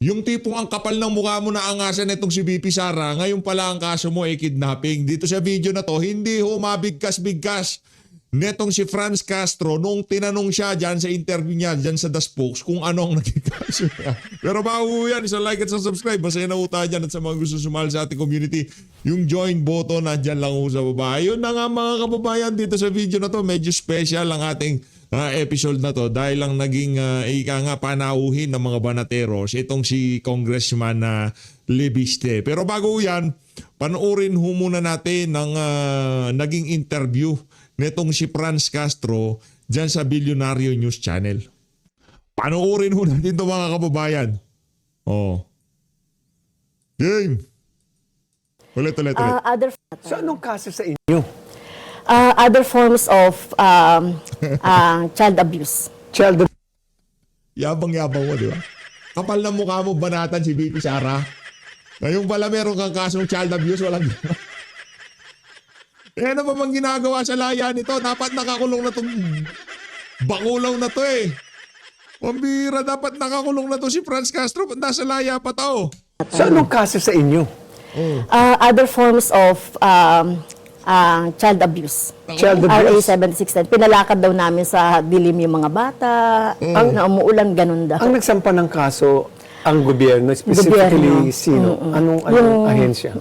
Yung tipong ang kapal ng mukha mo na angasan itong si VP Sara, ngayon pala ang kaso mo ay kidnapping. Dito sa video na to, hindi ho mabigkas-bigkas netong si Franz Castro nung tinanong siya dyan sa interview niya dyan sa The Spokes kung ano ang naging kaso niya. Pero bago yan, isa like at sa subscribe. Masaya na uta dyan at sa mga gusto sumali sa ating community, yung join button nandyan lang ho sa baba. Yun na nga mga kababayan, dito sa video na to, medyo special ang ating episode na to dahil lang naging ika nga panauhin ng mga banateros itong si Congressman na Lebiste. Pero bago yan, panoorin ho muna natin ng naging interview netong si Franz Castro dyan sa Bilyonaryo News Channel. Panoorin ho natin ito mga kababayan. Oh. Game. Ulit. So anong kaso sa inyo? Other forms of child abuse. Child abuse. Yabang-yabang mo, di ba? Kapal na mukha mo, banatan si VP Sara. Ngayon pala meron kang kasong child abuse, walang eh ano ba bang ginagawa sa laya nito? Dapat nakakulong na itong bakulaw na to eh. Pambira, dapat nakakulong na to si Franz Castro. Nasa laya pa to. So anong kaso sa inyo? Other forms of child abuse. Child RA abuse. 7610. Pinalakad daw namin sa dilim yung mga bata. Na umuulan, ganun daw. Ang nagsampa ng kaso, ang gobyerno, specifically Gobyerno. sino? Anong ahensya?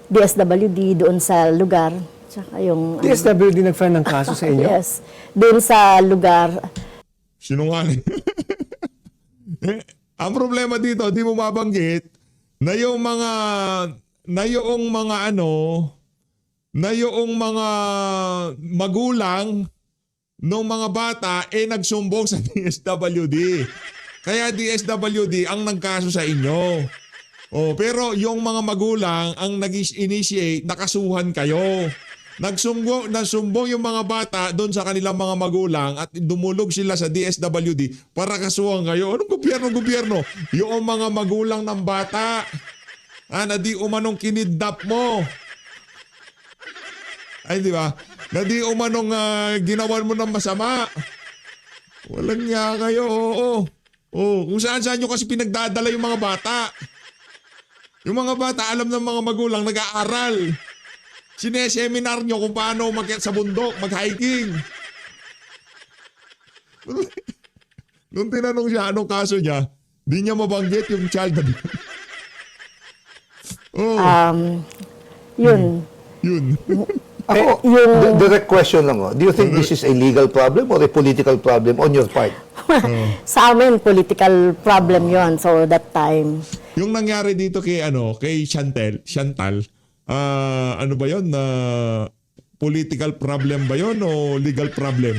DSWD doon sa lugar. Tsaka yung... DSWD nag-file ng kaso sa inyo? Yes. Doon sa lugar. Sinungaling. Ang problema dito, di mo mabanggit na yung mga magulang ng mga bata nagsumbong sa DSWD. Kaya DSWD ang nagkaso sa inyo. Pero yung mga magulang ang nag-initiate, nakasuhan kayo. Nagsumbong yung mga bata doon sa kanilang mga magulang at dumulog sila sa DSWD para kasuhan kayo. Anong gobyerno? Yung mga magulang ng bata na di umanong kinidnap mo. Ay, di ba? Na di umanong ginawan mo ng masama. Walang niya kayo, kung saan-saan nyo kasi pinagdadala yung mga bata. Yung mga bata, alam ng mga magulang, nag-aaral. Sineseminar nyo kung paano umakyat sa bundok, mag-hiking. Nung tinanong siya, anong kaso niya, di niya mabanggit yung child abuse. Yun. Ako, direct question lang. Do you think this is a legal problem or a political problem on your part? Sa amin, political problem yon. So, that time. Yung nangyari dito kay Chantal, ano ba 'yon? Political problem ba 'yon o legal problem?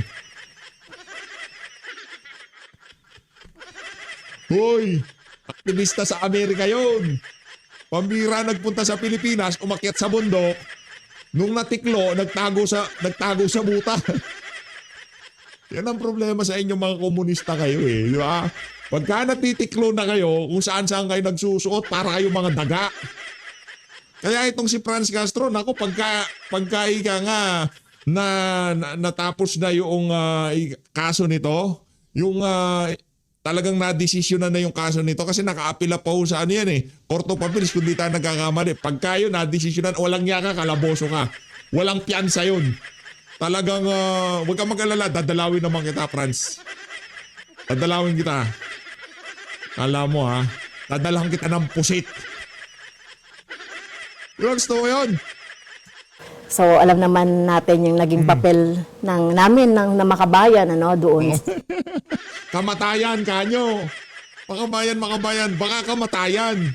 Hoy, aktivista sa Amerika 'yon. Pambira nagpunta sa Pilipinas, umakyat sa bundok. Nung natiklo, nagtago sa buta. Yan ang problema sa inyo mga komunista kayo eh, di ba? Pagka natitiklo na kayo, kung saan-saan kayo nagsusuot, para kayo mga daga. Kaya itong si Franz Castro, naku, pagka ika nga natapos na yung kaso nito, yung talagang nadesisyonan na yung kaso nito kasi naka-apila pa ho sa ano yan eh. Court of Appeals kung di tayo nagkakamali. Pagka yun nadesisyonan, walang yaka, kalaboso ka. Walang piyansa yun. Talagang huwag kang mag-alala, dadalawin naman kita, Franz. Dadalawin kita. Alam mo ha, dadalhan kita ng pusit. Yung gusto mo yun? So, alam naman natin yung naging papel namin na makabayan doon. Kamatayan kanyo. Makabayan, baka kamatayan.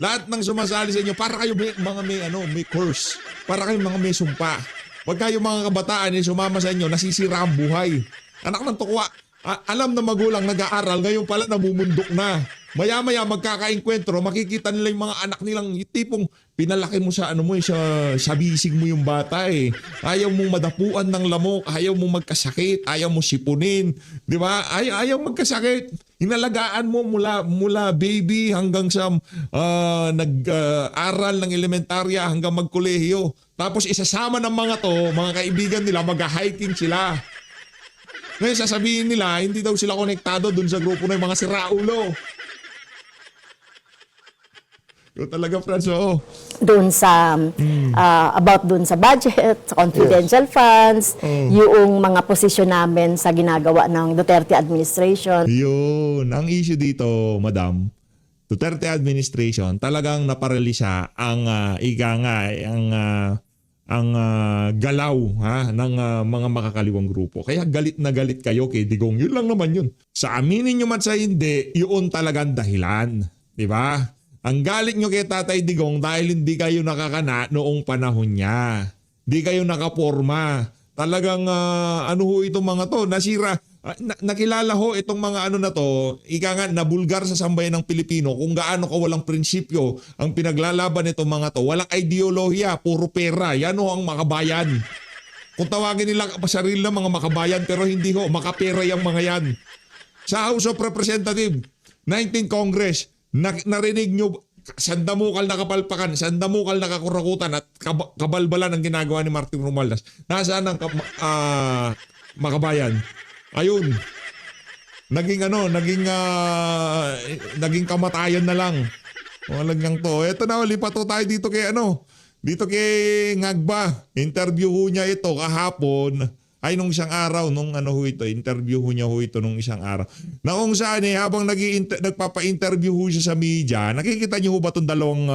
Lahat ng sumasali sa inyo, para kayo may curse. Para kayo mga may sumpa. Pag kayo mga kabataan sumama sa inyo, nasisira ang buhay. Anak ng tukwa, alam na magulang nag-aaral, ngayon pala namumundok na. Maya-maya magkakainkwentro, makikita nila yung mga anak nilang tipong pinalaki mo sa sa bisig mo yung bata eh. Ayaw mong madapuan ng lamok, ayaw mong magkasakit, ayaw mong sipunin, di ba? Ayaw magkasakit. Hinalagaan mo mula baby hanggang sa nag-aral ng elementarya hanggang magkolehiyo. Tapos isasama ng mga kaibigan nila, mag-hiking sila. Ngayon sasabihin nila, hindi daw sila konektado dun sa grupo ng mga siraulo. Ikaw talaga, Franz, oo. Doon sa about doon sa budget, sa confidential funds, yung mga posisyon namin sa ginagawa ng Duterte administration. Yun. Ang issue dito, Madam, Duterte administration, talagang naparalisa ang galaw ng mga makakaliwang grupo. Kaya galit na galit kayo kay Digong. Yun lang naman yun. Sa aminin nyo man sa hindi, yun talagang dahilan. Di ba? Ang galit nyo kay Tatay Digong dahil hindi kayo nakakana noong panahon niya. Hindi kayo nakaporma. Talagang ano ho itong mga to, nasira. Nakilala ho itong mga ano na to, ika nga nabulgar sa sambayan ng Pilipino kung gaano ka walang prinsipyo ang pinaglalaban itong mga to. Walang ideolohiya, puro pera. Yan ho ang makabayan. Kung tawagin nila sarili na mga makabayan, pero hindi ho, makapera yung mga yan. Sa House of Representatives, 19th Congress, narinig nyo, sandamukal na kapalpakan, sandamukal na kakurakutan at kabalbalan ang ginagawa ni Martin Romualdez. Nasaan ang makabayan? Ayun. Naging kamatayan na lang. Walang yang to. Ito na, lipat to tayo dito kay dito kay Ngagba. Interview ho niya ito kahapon. Ay, nung isang araw, interview ho niya ito nung isang araw. Na kung saan habang nagpapa-interview ho siya sa media, nakikita niyo ho ba itong dalawang,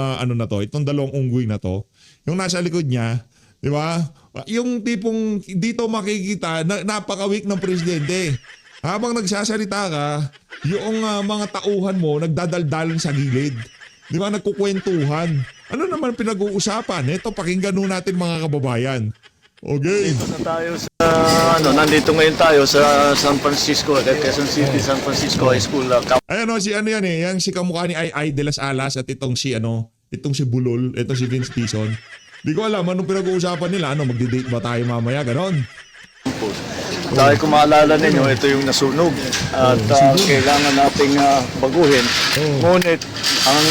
itong dalawang unggoy na to? Yung nasa likod niya, di ba? Yung tipong dito makikita, napaka-weak ng presidente. Habang nagsasalita ka, yung mga tauhan mo, nagdadaldalan sa gilid. Di ba? Nagkukwentuhan. Ano naman pinag-uusapan? Ito, pakinggan ho natin mga kababayan. Okay. Dito na tayo sa nandito ngayon tayo sa San Francisco, Quezon City, San Francisco High School. Ayan yan si kamukha ni Ay de las Alas at itong si Bulol, itong si Vince Tison. Di ko alam anong pinag-uusapan nila, magdi-date ba tayo mamaya, ganon. Dahil kung maalala ninyo, ito yung nasunog at kailangan nating baguhin. Ngunit ang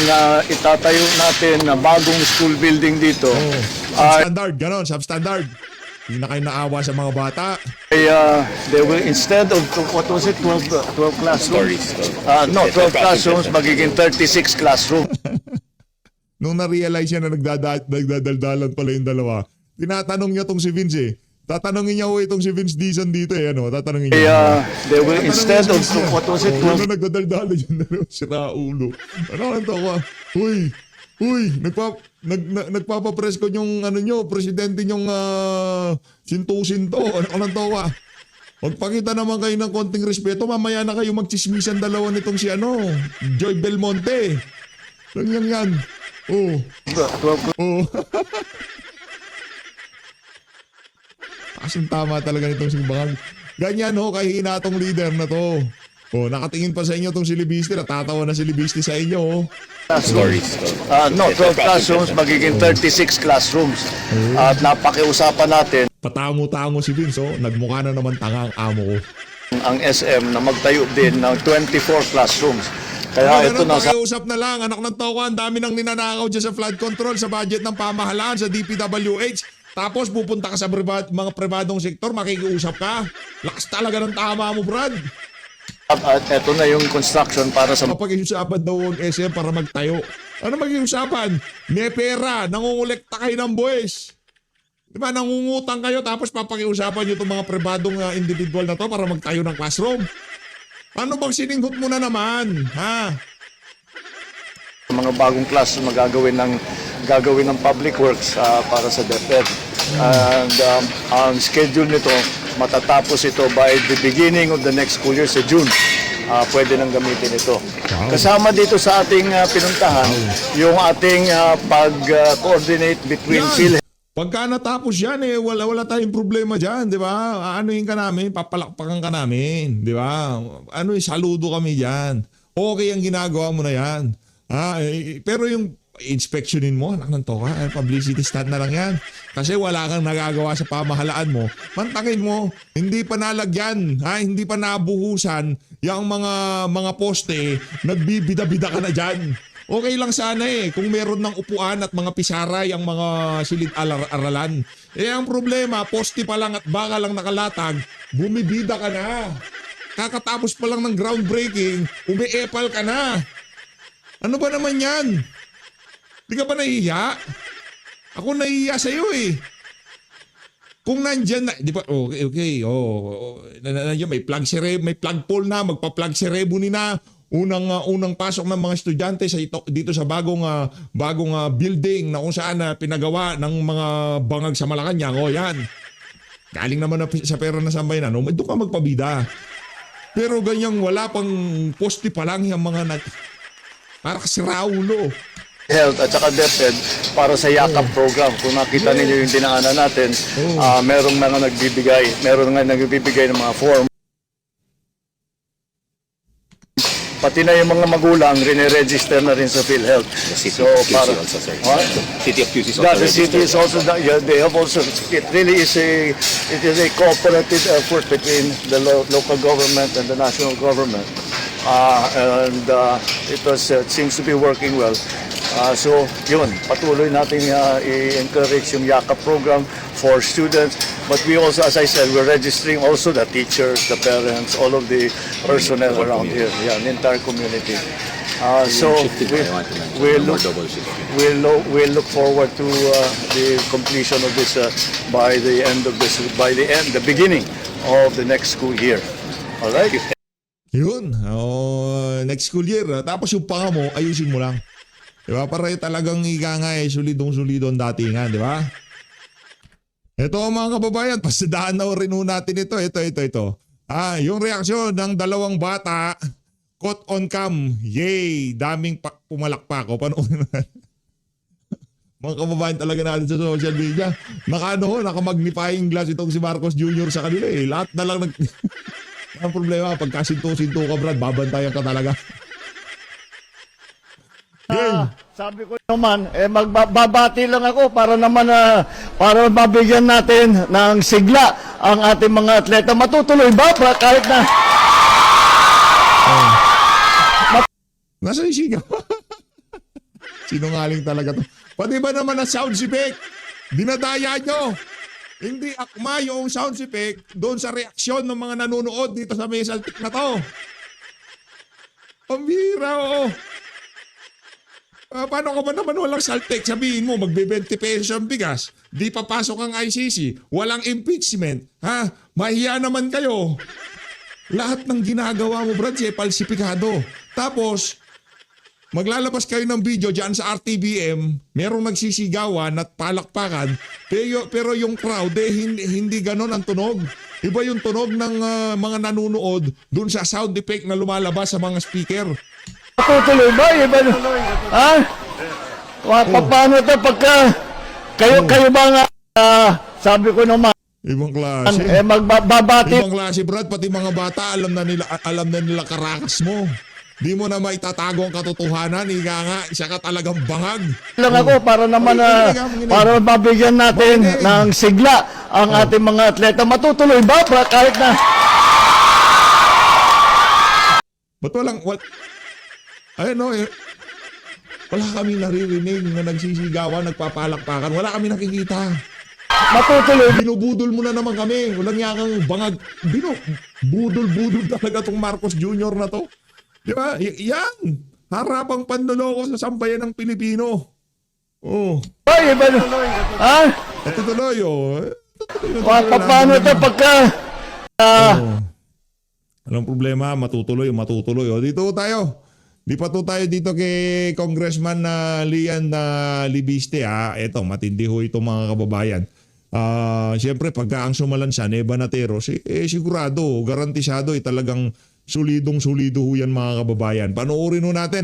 itatayo natin na bagong school building dito ay Substandard, ganon, substandard. Hindi na kayo naawa sa mga bata. they will, instead of 12 classrooms, 12 classrooms, magiging 36 classrooms. Nung na-realize niya na nagdadaldalan pala yung dalawa, tinatanong niya tong si Vince eh. Tatanungin niya itong si Vince Dizon dito eh. Tatanungin niya. They will, instead of 12 nagdadaldalan yung dalawa, sira ulo. Ano to ka? Uy, nagpapapress ko yung presidente yung sinto-sinto. Ano to ka? Magpakita naman kayo ng konting respeto. Mamaya na kayo magchismisan dalawa nitong si Joy Belmonte. Yan. Oh. Kasing tama talaga nitong si Bangag. Ganyan kahina tong leader na to. Nakatingin pa sa inyo tong si Libiste. Natatawa na si Libiste sa inyo. Stories. 12 classrooms, magiging 36 classrooms. At napakiusapan natin Patango-tango si Vince, nagmukha na naman tanga ang amo ko. ang SM na magtayo din ng 24 classrooms. Kaya ito na sa pakiusap na lang, anak ng toko, ang dami nang ninanakaw dyan sa flood control, sa budget ng pamahalaan, sa DPWH. Tapos pupunta ka sa mga pribadong sektor, makikiusap ka. Lakas talaga ng tama mo, Brad. at ito na yung construction para sa Mapag-iusapan daw ang SM para magtayo. Ano mag-iusapan? May pera, nangungulekta kayo ng buwis. Diba, nangungutang kayo tapos papag-iusapan nyo itong mga pribadong individual na to para magtayo ng classroom. Ano bang sininghot mo na naman? Ha? mga bagong classroom na gagawin ng public works para sa DepEd. And ang schedule nito, matatapos ito by the beginning of the next school year sa June. Pwede nang gamitin ito. Wow. Kasama dito sa ating pinuntahan, yung ating pag-coordinate between PhilHealth. Pagka natapos yan wala tayong problema dyan, di ba? Aanuhin ka namin, papalakpakan ka namin, di ba? Saludo kami dyan. Okay ang ginagawa mo na yan. Pero yung inspectionin mo, anak ng toka, publicity stunt na lang yan. Kasi wala kang nagagawa sa pamahalaan mo. Mantakin mo, hindi pa nalagyan, hindi pa nabuhusan yung mga poste, nagbibida-bida ka na dyan. Okay lang sana kung meron ng upuan at mga pisaray ang mga silid-aralan. Ang problema, poste pa lang at baka lang nakalatag, bumibida ka na. Kakatapos pa lang ng groundbreaking, umiepal ka na. Ano ba naman yan? Di ka ba nahihiya? Ako nahihiya sa'yo eh. Kung nandyan na, di ba, okay, nandiyan, may plug poll na, magpa-plug ceremony na, unang pasok ng mga estudyante dito sa bagong building na kung saan pinagawa ng mga bangag sa Malacanang. Yan. Galing naman sa pera na sambayanan, doon ka magpabida. Pero ganyang wala pang poste pa lang yung mga para kasi raulo. Health at saka DepEd para sa YAKAP program. Kung nakita ninyo yung dinaanan natin, meron nga nagbibigay ng mga form. Pati na yung mga magulang, rene-register na rin sa PhilHealth. City of QC also, sir. What? City of QC is Yeah, also the city is also, they have also, it really is a cooperative effort between the local government and the national government. It seems to be working well. So, yun, patuloy natin i-encourage yung YAKAP program for students. But we also, as I said, we're registering also the teachers, the parents, all of the personnel around here, the entire community. So, we'll look forward to the completion of this by the beginning of the next school year. All right? Yun. Next school year. Tapos yung panga mo, ayusin mo lang. Diba? Para talagang solidong-solidong datingan, di ba? Ito mga kababayan, pasadaan na rin natin ito. Yung reaksyon ng dalawang bata, caught on cam. Yay! Daming pumalakpak. Panoorin natin. Mga kababayan talaga natin sa social media. Naka-magnifying glass itong si Marcos Jr. sa kanila eh. Lahat na lang ang problema, pagka sinto-sinto ka Brad, babantayan ka talaga. Sabi ko naman, magbabati lang ako para naman para mabigyan natin ng sigla ang ating mga atleta. Matutuloy ba kahit na Nasa yung sigaw? Sinungaling talaga to. Pati ba naman ang sound effect? Dinadaya nyo. Hindi akma yung sound effect doon sa reaksyon ng mga nanonood dito sa may saltik na to. Pambira, oo. Paano ka ba naman walang saltek? Sabihin mo, magbe-20 pesos ang bigas. Di papasok ang ICC. Walang impeachment. Ha? Mahiya naman kayo. Lahat ng ginagawa mo, Brad, falsifikado. Tapos, maglalabas kayo ng video dyan sa RTBM, merong nagsisigawan at palakpakan, pero yung crowd, hindi ganon ang tunog. Iba yung tunog ng mga nanonood dun sa sound effect na lumalabas sa mga speaker. matutuloy ba? Ha? Paano ito pagka kayo ba nga sabi ko naman Ibang klase. magbabati Ibang klase, Brad. Pati mga bata, alam na nila karakas mo. Di mo na maitatago ang katotohanan. Isa ka talagang bangag. lang ako para naman para mabigyan natin ng sigla ang ating mga atleta. Matutuloy ba kahit na Ba't wala kami naririnig na nagsisigawan, nagpapalakpakan. Wala kami nakikita. matutuloy Binubudol mo na naman kami. Walang yakang bangag. Budol-budol talaga tong Marcos Jr. na to. Di ba? Yan. Harapang panloloko sa sambayan ng Pilipino. Oh. ba? Ha? Tutuloy, oh. Paano ito pagka Anong problema? Matutuloy. O, dito tayo. Di pa to tayo dito kay Congressman Lian Libiste. Eto, matindi ho ito mga kababayan. Siyempre, pagka ang sumalansan, Banateros, sigurado, garantisado, talagang solidong-solido ho yan mga kababayan. Panoorin ho natin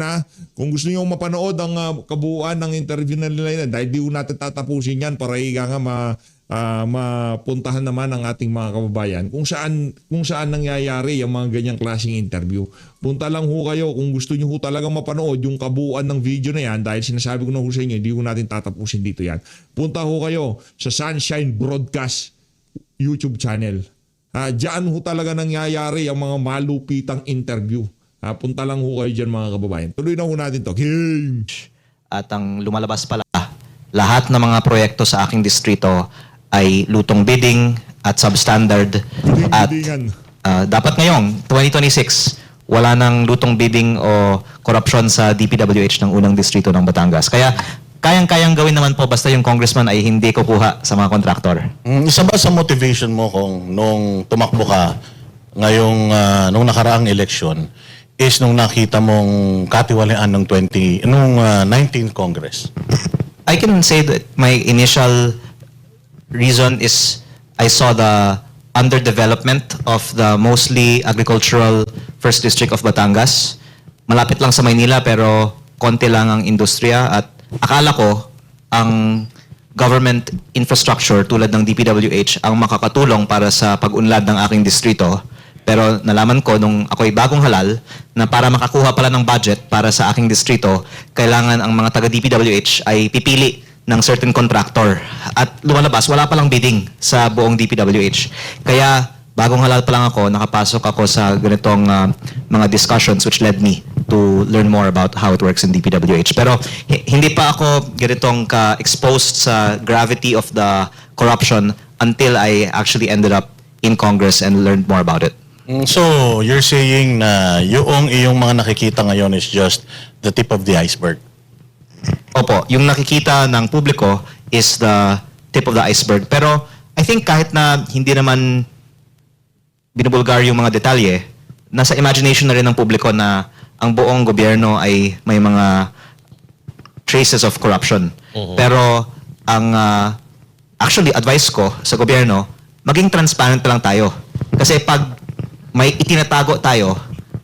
kung gusto nyo mapanood ang kabuuan ng interview na nila yan, dahil di ho natin tatapusin yan para mapuntahan naman ang ating mga kababayan kung saan nangyayari yung mga ganyang klaseng interview. Punta lang ho kayo kung gusto nyo ho talagang mapanood yung kabuuan ng video na yan, dahil sinasabi ko na ho sa inyo, hindi ho natin tatapusin dito yan. Punta ho kayo sa Sunshine Broadcast YouTube channel. Diyan ho talaga nangyayari ang mga malupitang interview. Punta lang ho kayo dyan mga kababayan. Tuloy na ho natin to. King! At ang lumalabas pala, lahat ng mga proyekto sa aking distrito ay lutong bidding at substandard. At Bidingan. dapat ngayong 2026, wala nang lutong bidding o korupsyon sa DPWH ng unang distrito ng Batangas. Kaya kayang-kayang gawin naman po basta yung congressman ay hindi kukuha sa mga kontraktor. Isa ba sa motivation mo kung nung tumakbo ka ngayong nung nakaraang eleksyon is nung nakita mong katiwalian ng 19th Congress? I can say that my initial reason is I saw the underdevelopment of the mostly agricultural first district of Batangas. Malapit lang sa Maynila pero konti lang ang industriya at akala ko ang government infrastructure tulad ng DPWH ang makakatulong para sa pag-unlad ng aking distrito. Pero nalaman ko nung ako'y bagong halal na para makakuha pala ng budget para sa aking distrito, kailangan ang mga taga-DPWH ay pipili ng certain contractor. At lumalabas, wala palang bidding sa buong DPWH. Kaya bagong halal pa lang ako, nakapasok ako sa ganitong mga discussions which led me to learn more about how it works in DPWH. Pero hindi pa ako ganitong ka-exposed sa gravity of the corruption until I actually ended up in Congress and learned more about it. So, you're saying na yung iyong mga nakikita ngayon is just the tip of the iceberg? Opo, yung nakikita ng publiko is the tip of the iceberg. Pero I think kahit na hindi naman binubulgar yung mga detalye, nasa imagination na rin ng publiko na ang buong gobyerno ay may mga traces of corruption. Pero ang actually advice ko sa gobyerno, maging transparent lang tayo. Kasi pag may itinatago tayo,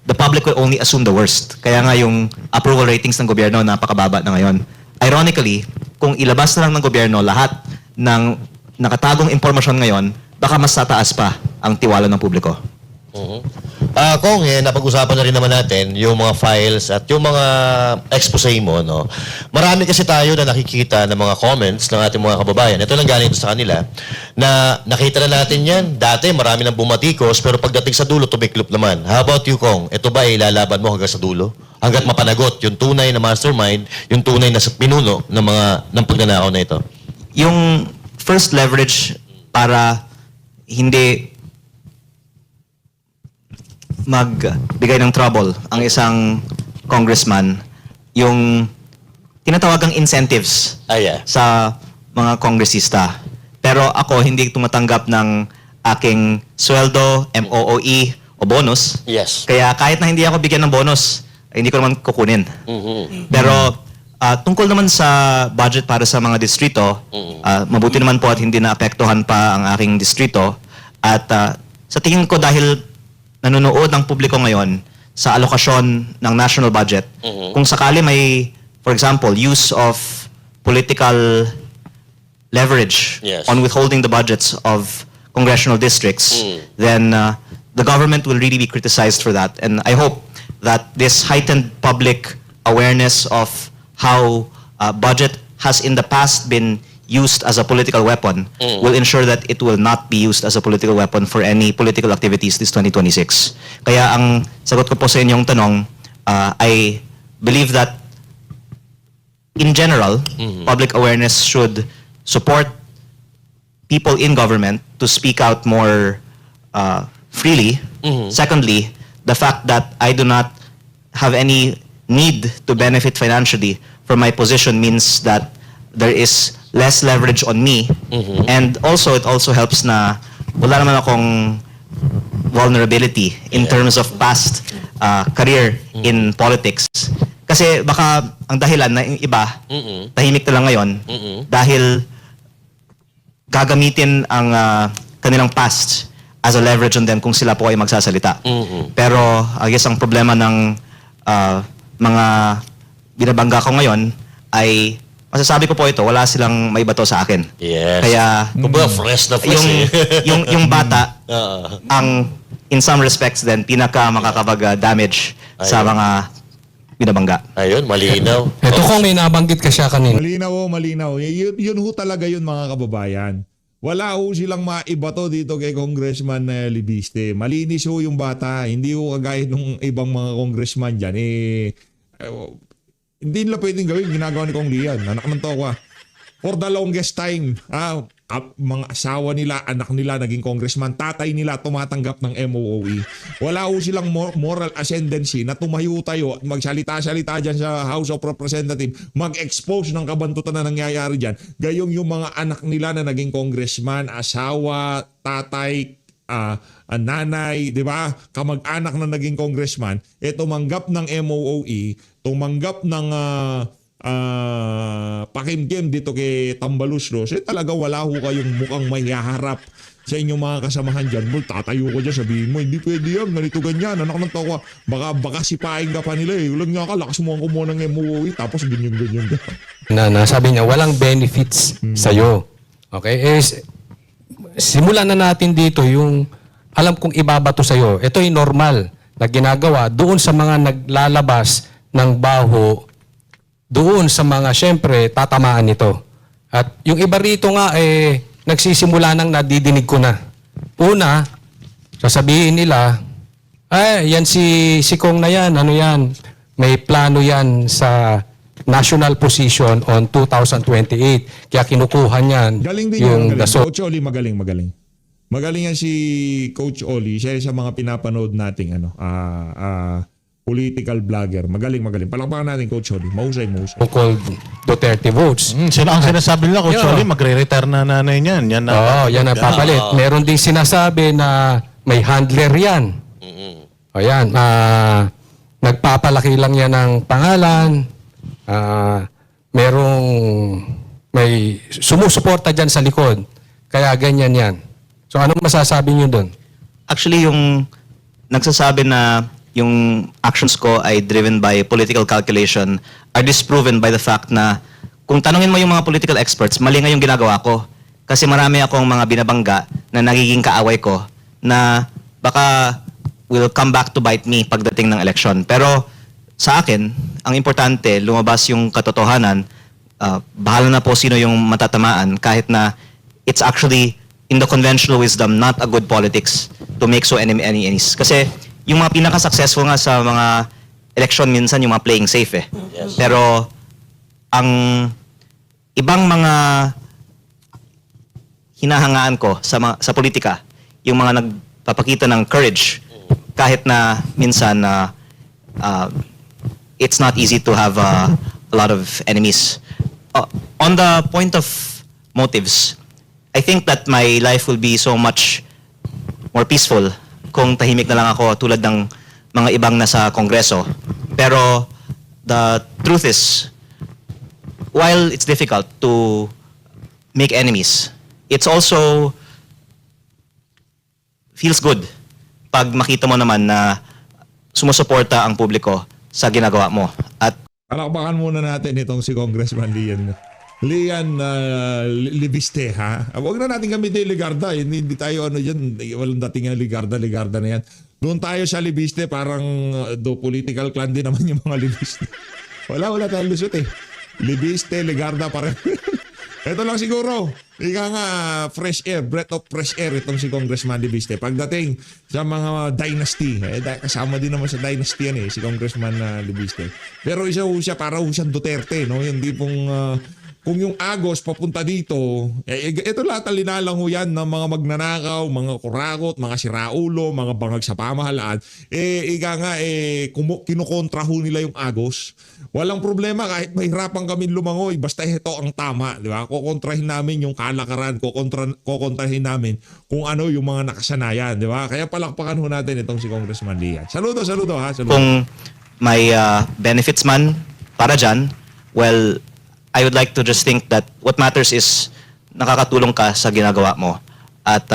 the public will only assume the worst. Kaya nga yung approval ratings ng gobyerno napakababa na ngayon. Ironically, kung ilabas na lang ng gobyerno lahat ng nakatagong impormasyon ngayon, baka mas tataas pa ang tiwala ng publiko. Kung napag-usapan na rin naman natin yung mga files at yung mga expose mo, no? Marami kasi tayo na nakikita ng mga comments ng ating mga kababayan. Ito lang galing sa kanila na nakita na natin yan. Dati marami nang bumatikos pero pagdating sa dulo, tumiklop naman. How about you, Kong? Ito ba ilalaban mo hanggang sa dulo? Hanggat mapanagot yung tunay na mastermind, yung tunay na pinuno ng pagnanakaw na ito? Yung first leverage para hindi magbigay ng trouble ang isang congressman, yung tinatawagang incentives sa mga kongresista. Pero ako hindi tumatanggap ng aking sweldo, MOOE o bonus. Yes. Kaya kahit na hindi ako bigyan ng bonus, ay hindi ko naman kukunin. Pero tungkol naman sa budget para sa mga distrito, mabuti naman po at hindi naapektuhan pa ang aking distrito. At sa tingin ko dahil nanonood ng publiko ngayon sa alokasyon ng national budget, kung sakali may, for example, use of political leverage on withholding the budgets of congressional districts, then the government will really be criticized for that. And I hope that this heightened public awareness of how budget has in the past been used as a political weapon will ensure that it will not be used as a political weapon for any political activities this 2026. Kaya ang sagot ko po sa inyong tanong, I believe that in general, public awareness should support people in government to speak out more freely. Secondly, the fact that I do not have any need to benefit financially from my position means that there is less leverage on me. And also, it also helps na wala naman akong vulnerability in terms of past career in politics. Kasi baka ang dahilan na yung iba, tahimik na lang ngayon, dahil gagamitin ang kanilang past as a leverage on them kung sila po ay magsasalita. Pero I guess ang problema ng mga binabangga ko ngayon ay masasabi ko po ito, wala silang may bato sa akin. Yes. Kaya Kumbaga, fresh na fresh yung bata, ang in some respects din, pinaka makakapag-damage sa mga binabangga. Ayun, malinaw. Ito kung may nabanggit ka siya kanina. Malinaw malinaw. Yun ho talaga yun mga kababayan. Wala ho silang maibato dito kay Congressman Libiste. Malinis ho yung bata. Hindi ho kagaya ng ibang mga congressman dyan. Hindi nila pwedeng gawin. Ginagawa ni Kong Lian. Anak ng tokwa. for the longest time, mga asawa nila, anak nila, naging congressman, tatay nila tumatanggap ng MOOE. Wala ho silang moral ascendancy na tumayo-tayo at magsalita-salita dyan sa House of Representatives, mag-expose ng kabantutan na nangyayari dyan. Gayong yung mga anak nila na naging congressman, asawa, tatay, nanay, di ba? Kamag-anak na naging congressman, tumanggap ng MOOE, tumanggap ng pakimkim dito kay Tambaluslos, talaga wala ho kayong mukhang mahiharap sa inyong mga kasamahan dyan. Bol, tatayo ko dyan, sabihin mo, hindi pwede yan, ganito ganyan, anak ng tawa, baka sipain ka pa nila Ulang nga ka, lakas mo ang kumuha ng MOOE, tapos ganyan. Sabi niya, walang benefits sa'yo. Okay? Simulan na natin dito yung alam kong ibabato sa'yo. Ito yung normal na ginagawa doon sa mga naglalabas ng baho, doon sa mga, syempre, tatamaan nito. At yung iba rito nga, nagsisimula nang nadidinig ko na. Una, sasabihin nila, yan si Kong na yan, ano yan, may plano yan sa national position on 2028. Kaya kinukuha niyan Galing din yung yung gaso. Coach Oli, magaling. Magaling yan si Coach Oli. Siya sa mga pinapanood nating political vlogger. Magaling. Palakpakan natin, Coach Oli. Mahusay. Called Duterte votes. Sila ang sinasabi nila, Coach Yeah. Oli, magre-retire na nanay niyan. Yan na. Yan ang papalit. Meron ding sinasabi na may handler yan. Ayan, nagpapalaki lang yan ng pangalan. May sumusuporta dyan sa likod. Kaya ganyan yan. So anong masasabi niyo doon? Actually, yung nagsasabi na yung actions ko ay driven by political calculation are disproven by the fact na kung tanungin mo yung mga political experts, mali nga yung ginagawa ko. Kasi marami akong mga binabangga na nagiging kaaway ko na baka will come back to bite me pagdating ng election. Pero sa akin, ang importante, lumabas yung katotohanan, bahala na po sino yung matatamaan kahit na it's actually in the conventional wisdom, not a good politics to make so enemies. Kasi yung mga pinaka-successful nga sa mga election minsan yung mga playing safe eh. Pero ang ibang mga hinahangaan ko sa politika, yung mga nagpapakita ng courage kahit na minsan it's not easy to have a lot of enemies. On the point of motives, I think that my life will be so much more peaceful kung tahimik na lang ako tulad ng mga ibang nasa Kongreso. Pero the truth is, while it's difficult to make enemies, it's also feels good pag makita mo naman na sumusuporta ang publiko sa ginagawa mo. At Palakpakan muna natin itong si Congressman Lian Libiste, ha? Huwag na natin gamitin Ligarda. Hindi tayo dyan. Walang dating yung Ligarda na yan. Doon tayo sa Libiste, parang political clan din naman yung mga Libiste. Wala tayong lusot eh. Libiste, Ligarda, parang ito lang siguro. Ika nga, fresh air, breath of fresh air itong si Congressman Libiste. Pagdating sa mga dynasty, kasama din naman sa dynasty yan si Congressman Libiste. Pero isa siya, para siyang Duterte, no? Hindi pong, kung yung Agos papunta dito, ito lahat ang linalang ho yan ng mga magnanakaw, mga kurakot, mga siraulo, mga bangag sa pamahalaan. Ika nga, kinukontra ho nila yung Agos. Walang problema kahit mahirapan kami lumangoy, basta ito ang tama, di ba? Kokontrahin namin yung kalakaran, kokontrahin namin kung ano yung mga nakasanayan, di ba? Kaya palakpakan ho natin itong si Congressman Lian. Saludo ha. Saludo. kung may benefits man para dyan, well, I would like to just think that what matters is nakakatulong ka sa ginagawa mo. At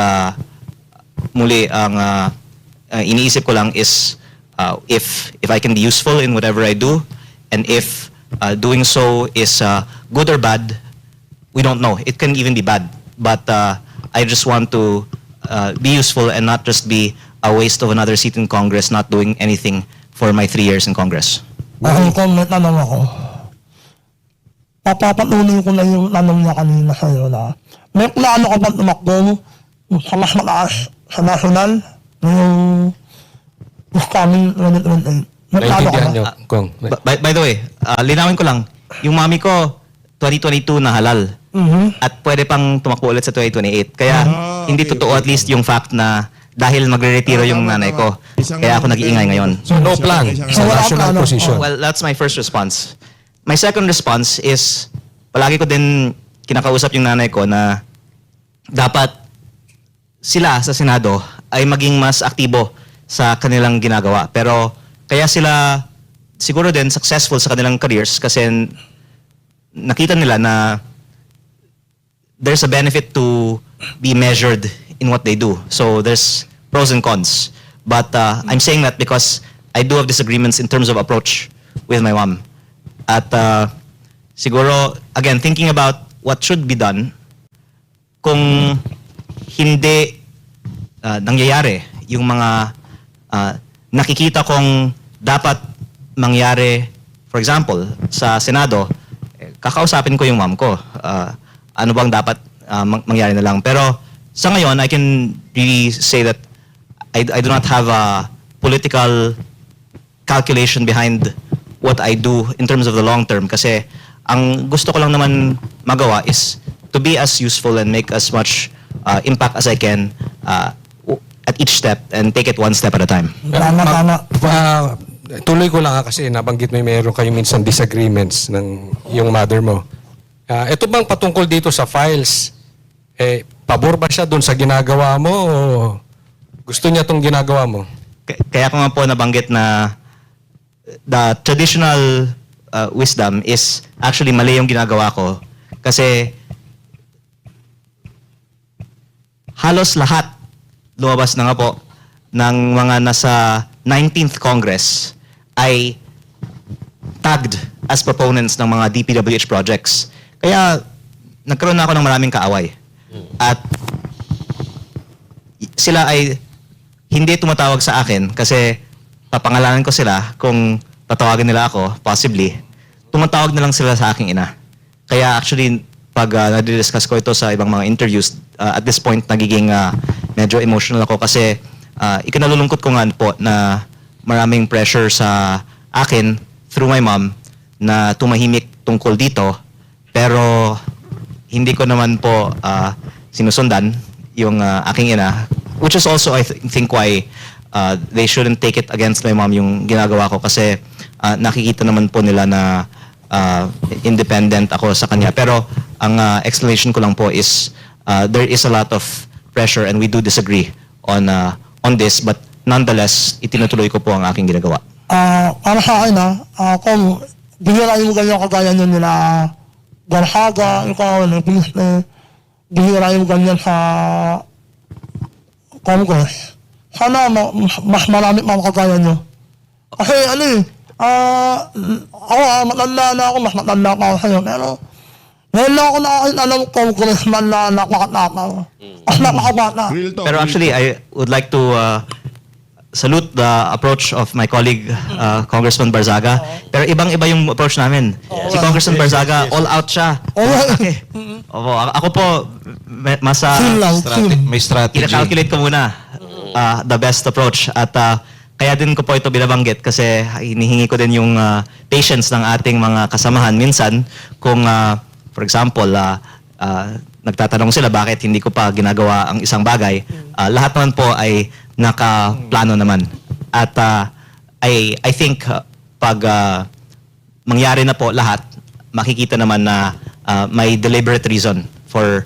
muli, ang iniisip ko lang is if I can be useful in whatever I do, and if doing so is good or bad, we don't know. It can even be bad. But I just want to be useful and not just be a waste of another seat in Congress, not doing anything for my 3 years in Congress. Kung may tanong ako, papapatuloy ko na yung tanong niya kanina sa'yo na may plano ka ba tumakbo sa mas mataas sa national yung coming 2028? May plano ka Naintindihan ba? niyo, Kong. By the way, linawin ko lang, yung mami ko, 2022 na halal. at pwede pang tumakbo ulit sa 2028. Kaya hindi okay, totoo at least yung fact na dahil magre-retiro yung Tama, nanay tama. ko. Isang- Kaya ako nag-iingay ngayon. So no plan Isang- sa national Wala- position. Well, that's my first response. My second response is, palagi ko din kinakausap yung nanay ko na dapat sila sa Senado ay maging mas aktibo sa kanilang ginagawa. Pero kaya sila siguro din successful sa kanilang careers kasi nakita nila na there's a benefit to be measured in what they do. So there's pros and cons. But I'm saying that because I do have disagreements in terms of approach with my mom. At siguro, again, thinking about what should be done, kung hindi nangyayari yung mga nakikita kong dapat mangyari, for example, sa Senado, kakausapin ko yung mom ko. Ano bang dapat mangyari na lang. Pero sa ngayon, I can really say that I do not have a political calculation behind what I do in terms of the long term kasi ang gusto ko lang naman magawa is to be as useful and make as much impact as I can at each step and take it one step at a time. Tama. Tuloy ko lang kasi nabanggit mo meron kayo minsan disagreements ng yung mother mo. Ito bang patungkol dito sa files? Pabor ba siya doon sa ginagawa mo o gusto niya tong ginagawa mo? Kaya ko nga po nabanggit na the traditional wisdom is actually mali yung ginagawa ko kasi halos lahat lumabas na nga po ng mga nasa 19th Congress ay tagged as proponents ng mga DPWH projects. Kaya nagkaroon na ako ng maraming kaaway. At sila ay hindi tumatawag sa akin kasi papangalanan ko sila kung tatawagin nila ako, possibly. Tumatawag na lang sila sa aking ina. Kaya actually, pag nadidiscuss ko ito sa ibang mga interviews, at this point, nagiging medyo emotional ako kasi ikinalulungkot ko nga po na maraming pressure sa akin through my mom na tumahimik tungkol dito. Pero hindi ko naman po sinusundan yung aking ina. Which is also, I think, why they shouldn't take it against my mom yung ginagawa ko kasi nakikita naman po nila na independent ako sa kanya. Pero ang explanation ko lang po is there is a lot of pressure and we do disagree on this, but nonetheless, itinutuloy ko po ang aking ginagawa. Para sa akin kung bihira yung ganyan kagaya nyo nila Garhaga, ikaw, bihira yung ganyan sa Congress. Sana mas marami pa kagaya nyo. Kasi ako matanda na ako, mas matanda pa ako sa'yo. Pero ngayon lang ako nakakita ng congressman na nakakatakaw. Mas nakakabata. Real talk, Pero real actually, I would like to salute the approach of my colleague Congressman Barzaga. Pero ibang-iba yung approach namin. Si Congressman Barzaga, all out siya. Opo, ako po, mas May ina-calculate ko muna the best approach. At kaya din ko po ito binabanggit kasi hinihingi ko din yung patience ng ating mga kasamahan. Minsan, kung for example, nagtatanong sila bakit hindi ko pa ginagawa ang isang bagay, lahat naman po ay nakaplano naman. At I think pag mangyari na po lahat, makikita naman na may deliberate reason for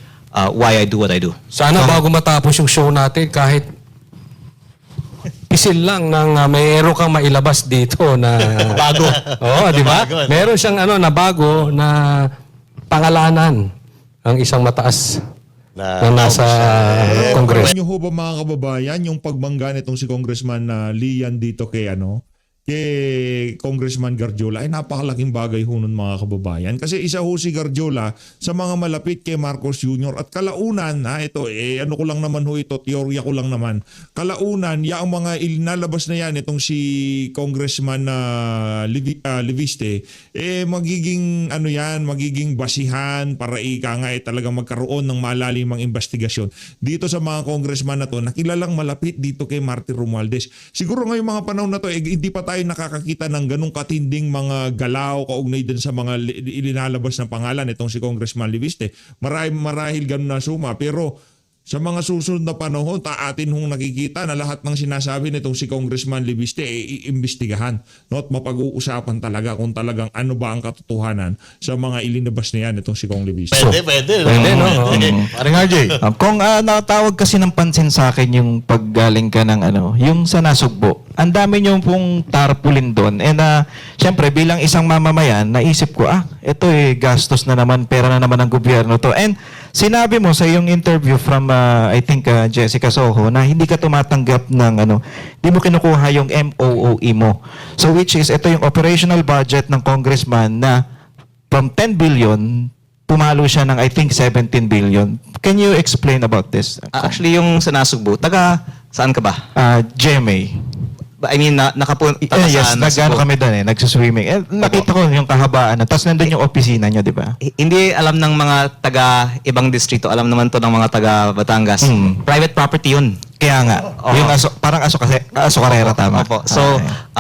why I do what I do. Sana bago matapos yung show natin, kahit isil lang ng mayroon kang mailabas dito na Bago. Oo, di ba? Bago, ano? Meron siyang na bago na pangalanan ang isang mataas na nasa Congress. Alam niyo ho ba mga kababayan, yung pagbangga nitong si Congressman Lian dito kay kay Congressman Garjola ay napakalaking bagay ho nun mga kababayan. Kasi isa ho si Garjola sa mga malapit kay Marcos Jr. At kalaunan, ito ano ko lang naman ho ito, teorya ko lang naman. Kalaunan, yung mga ilinalabas na yan, itong si Congressman Leviste, magiging magiging basihan para talagang magkaroon ng malalimang investigasyon. Dito sa mga congressman na to, nakilalang malapit dito kay Martin Romualdez. Siguro ngayong mga panahon na to, hindi pa tayo tayo nakakakita ng ganung katinding mga galaw kaugnay din sa mga ilinalabas na pangalan itong si Congressman Leviste. Marahil ganun na suma, pero sa mga susunod na panahon, atin hong nakikita na lahat ng sinasabi nitong si Congressman Leviste iimbestigahan. No? At mapag-uusapan talaga kung talagang ano ba ang katotohanan sa mga ilinabas na yan itong si Cong Leviste. Pwede, no? Parang RJ. Kung natawag kasi ng pansin sa akin yung paggaling ka ng yung sa Nasugbo, ang dami nyo pong tarpaulin doon. And syempre bilang isang mamamayan, naisip ko, ito gastos na naman, pera na naman ng gobyerno to. And sinabi mo sa iyong interview from I think Jessica Soho na hindi ka tumatanggap ng hindi mo kinukuha yung MOOE mo. So which is ito yung operational budget ng congressman na from 10 billion pumalo siya ng I think 17 billion. Can you explain about this? Actually, yung sa Nasugbo, taga saan ka ba? GMA. I mean, nakapunta Yes, nag-ano kami doon naksuswimming. Nakita ko yung kahabaan. Tapos nandun yung opisina nyo, di ba? Hindi alam ng mga taga ibang distrito, alam naman to ng mga taga Batangas. Private property yun. Kaya nga. Yung parang aso karera, tama. Opo. So,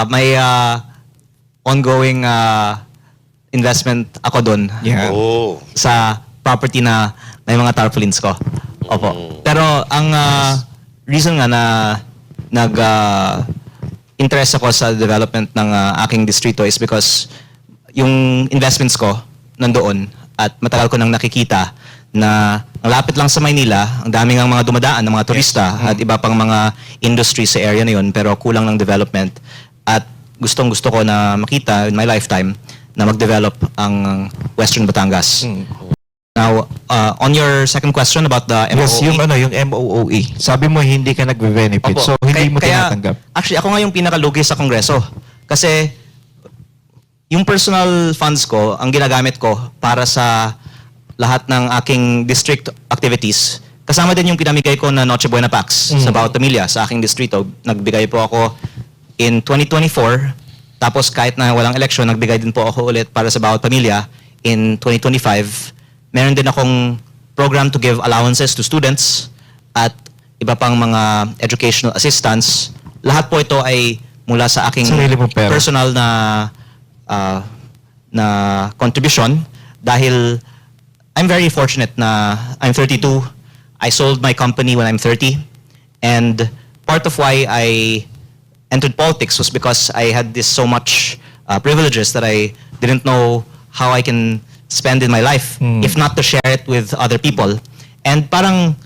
may ongoing investment ako doon. Yeah. Sa property na may mga tarpaulins ko. Opo. Pero ang reason nga na interest ako sa development ng aking distrito is because yung investments ko nandoon at matagal ko nang nakikita na malapit lang sa Maynila, ang daming ang mga dumadaan ng mga turista at iba pang mga industry sa area na yun pero kulang ng development at gustong-gusto ko na makita in my lifetime na mag-develop ang Western Batangas. Now, on your second question about the MOOE. Yes, yung MOOE. Sabi mo hindi ka nagbe-benefit. Opo. So hindi mo Kaya, tinatanggap. actually, ako nga yung pinakalugi sa Kongreso. Kasi yung personal funds ko, ang ginagamit ko para sa lahat ng aking district activities, kasama din yung pinamigay ko na Noche Buena Pax sa bawat pamilya sa aking distrito. Nagbigay po ako in 2024, tapos kahit na walang eleksyon, nagbigay din po ako ulit para sa bawat pamilya in 2025. Meron din akong program to give allowances to students at iba pang mga educational assistance. Lahat po ito ay mula sa aking Sarili mong pera. personal na contribution dahil I'm very fortunate na I'm 32. I sold my company when I'm 30 and part of why I entered politics was because I had this so much privileges that I didn't know how I can spend in my life, if not to share it with other people. And parang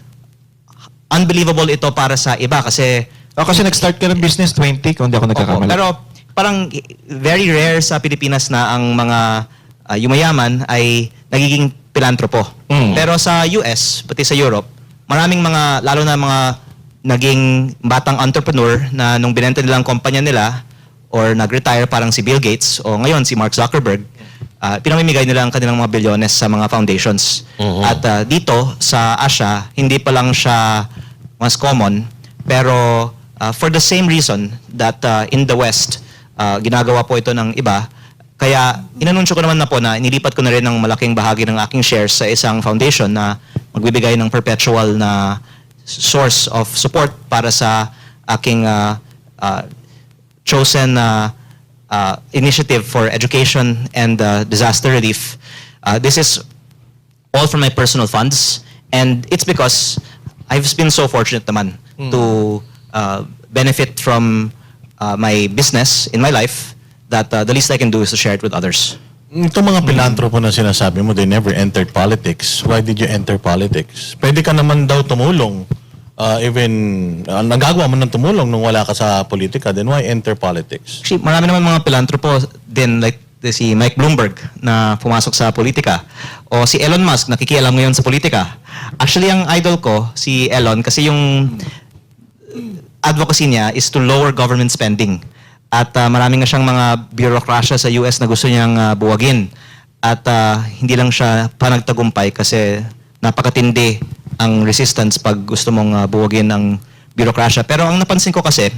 unbelievable ito para sa iba kasi Kasi nag-start ka ng business 20 kung hindi ako nagkakamali. pero parang very rare sa Pilipinas na ang mga yumayaman ay nagiging pilantropo. Pero sa US, pati sa Europe, maraming mga, lalo na mga naging batang entrepreneur na nung binenta nilang kumpanya nila or nag-retire parang si Bill Gates o ngayon si Mark Zuckerberg, pinamimigay nila ang kanilang mga bilyones sa mga foundations. At dito sa Asia, hindi pa lang siya mas common, pero for the same reason that in the West, ginagawa po ito ng iba, kaya inanunsyo ko naman na po na inilipat ko na rin ng malaking bahagi ng aking shares sa isang foundation na magbibigay ng perpetual na source of support para sa aking chosen initiative for education and disaster relief. This is all from my personal funds, and it's because I've been so fortunate naman to benefit from my business in my life that the least I can do is to share it with others. Itong mga pilantropo na sinasabi mo, they never entered politics. Why did you enter politics? Pwede ka naman daw tumulong. Nagagawa mo ng tumulong nung wala ka sa politika, then why enter politics? Actually, marami naman mga pilantropo din like si Mike Bloomberg na pumasok sa politika o si Elon Musk nakikialam ngayon sa politika. Actually, ang idol ko, si Elon, kasi yung advocacy niya is to lower government spending. At marami nga siyang mga bureaucracia sa US na gusto niyang buwagin. At hindi lang siya panagtagumpay kasi napakatindi ang resistance pag gusto mong buwagin ang bureaucracia. Pero ang napansin ko kasi,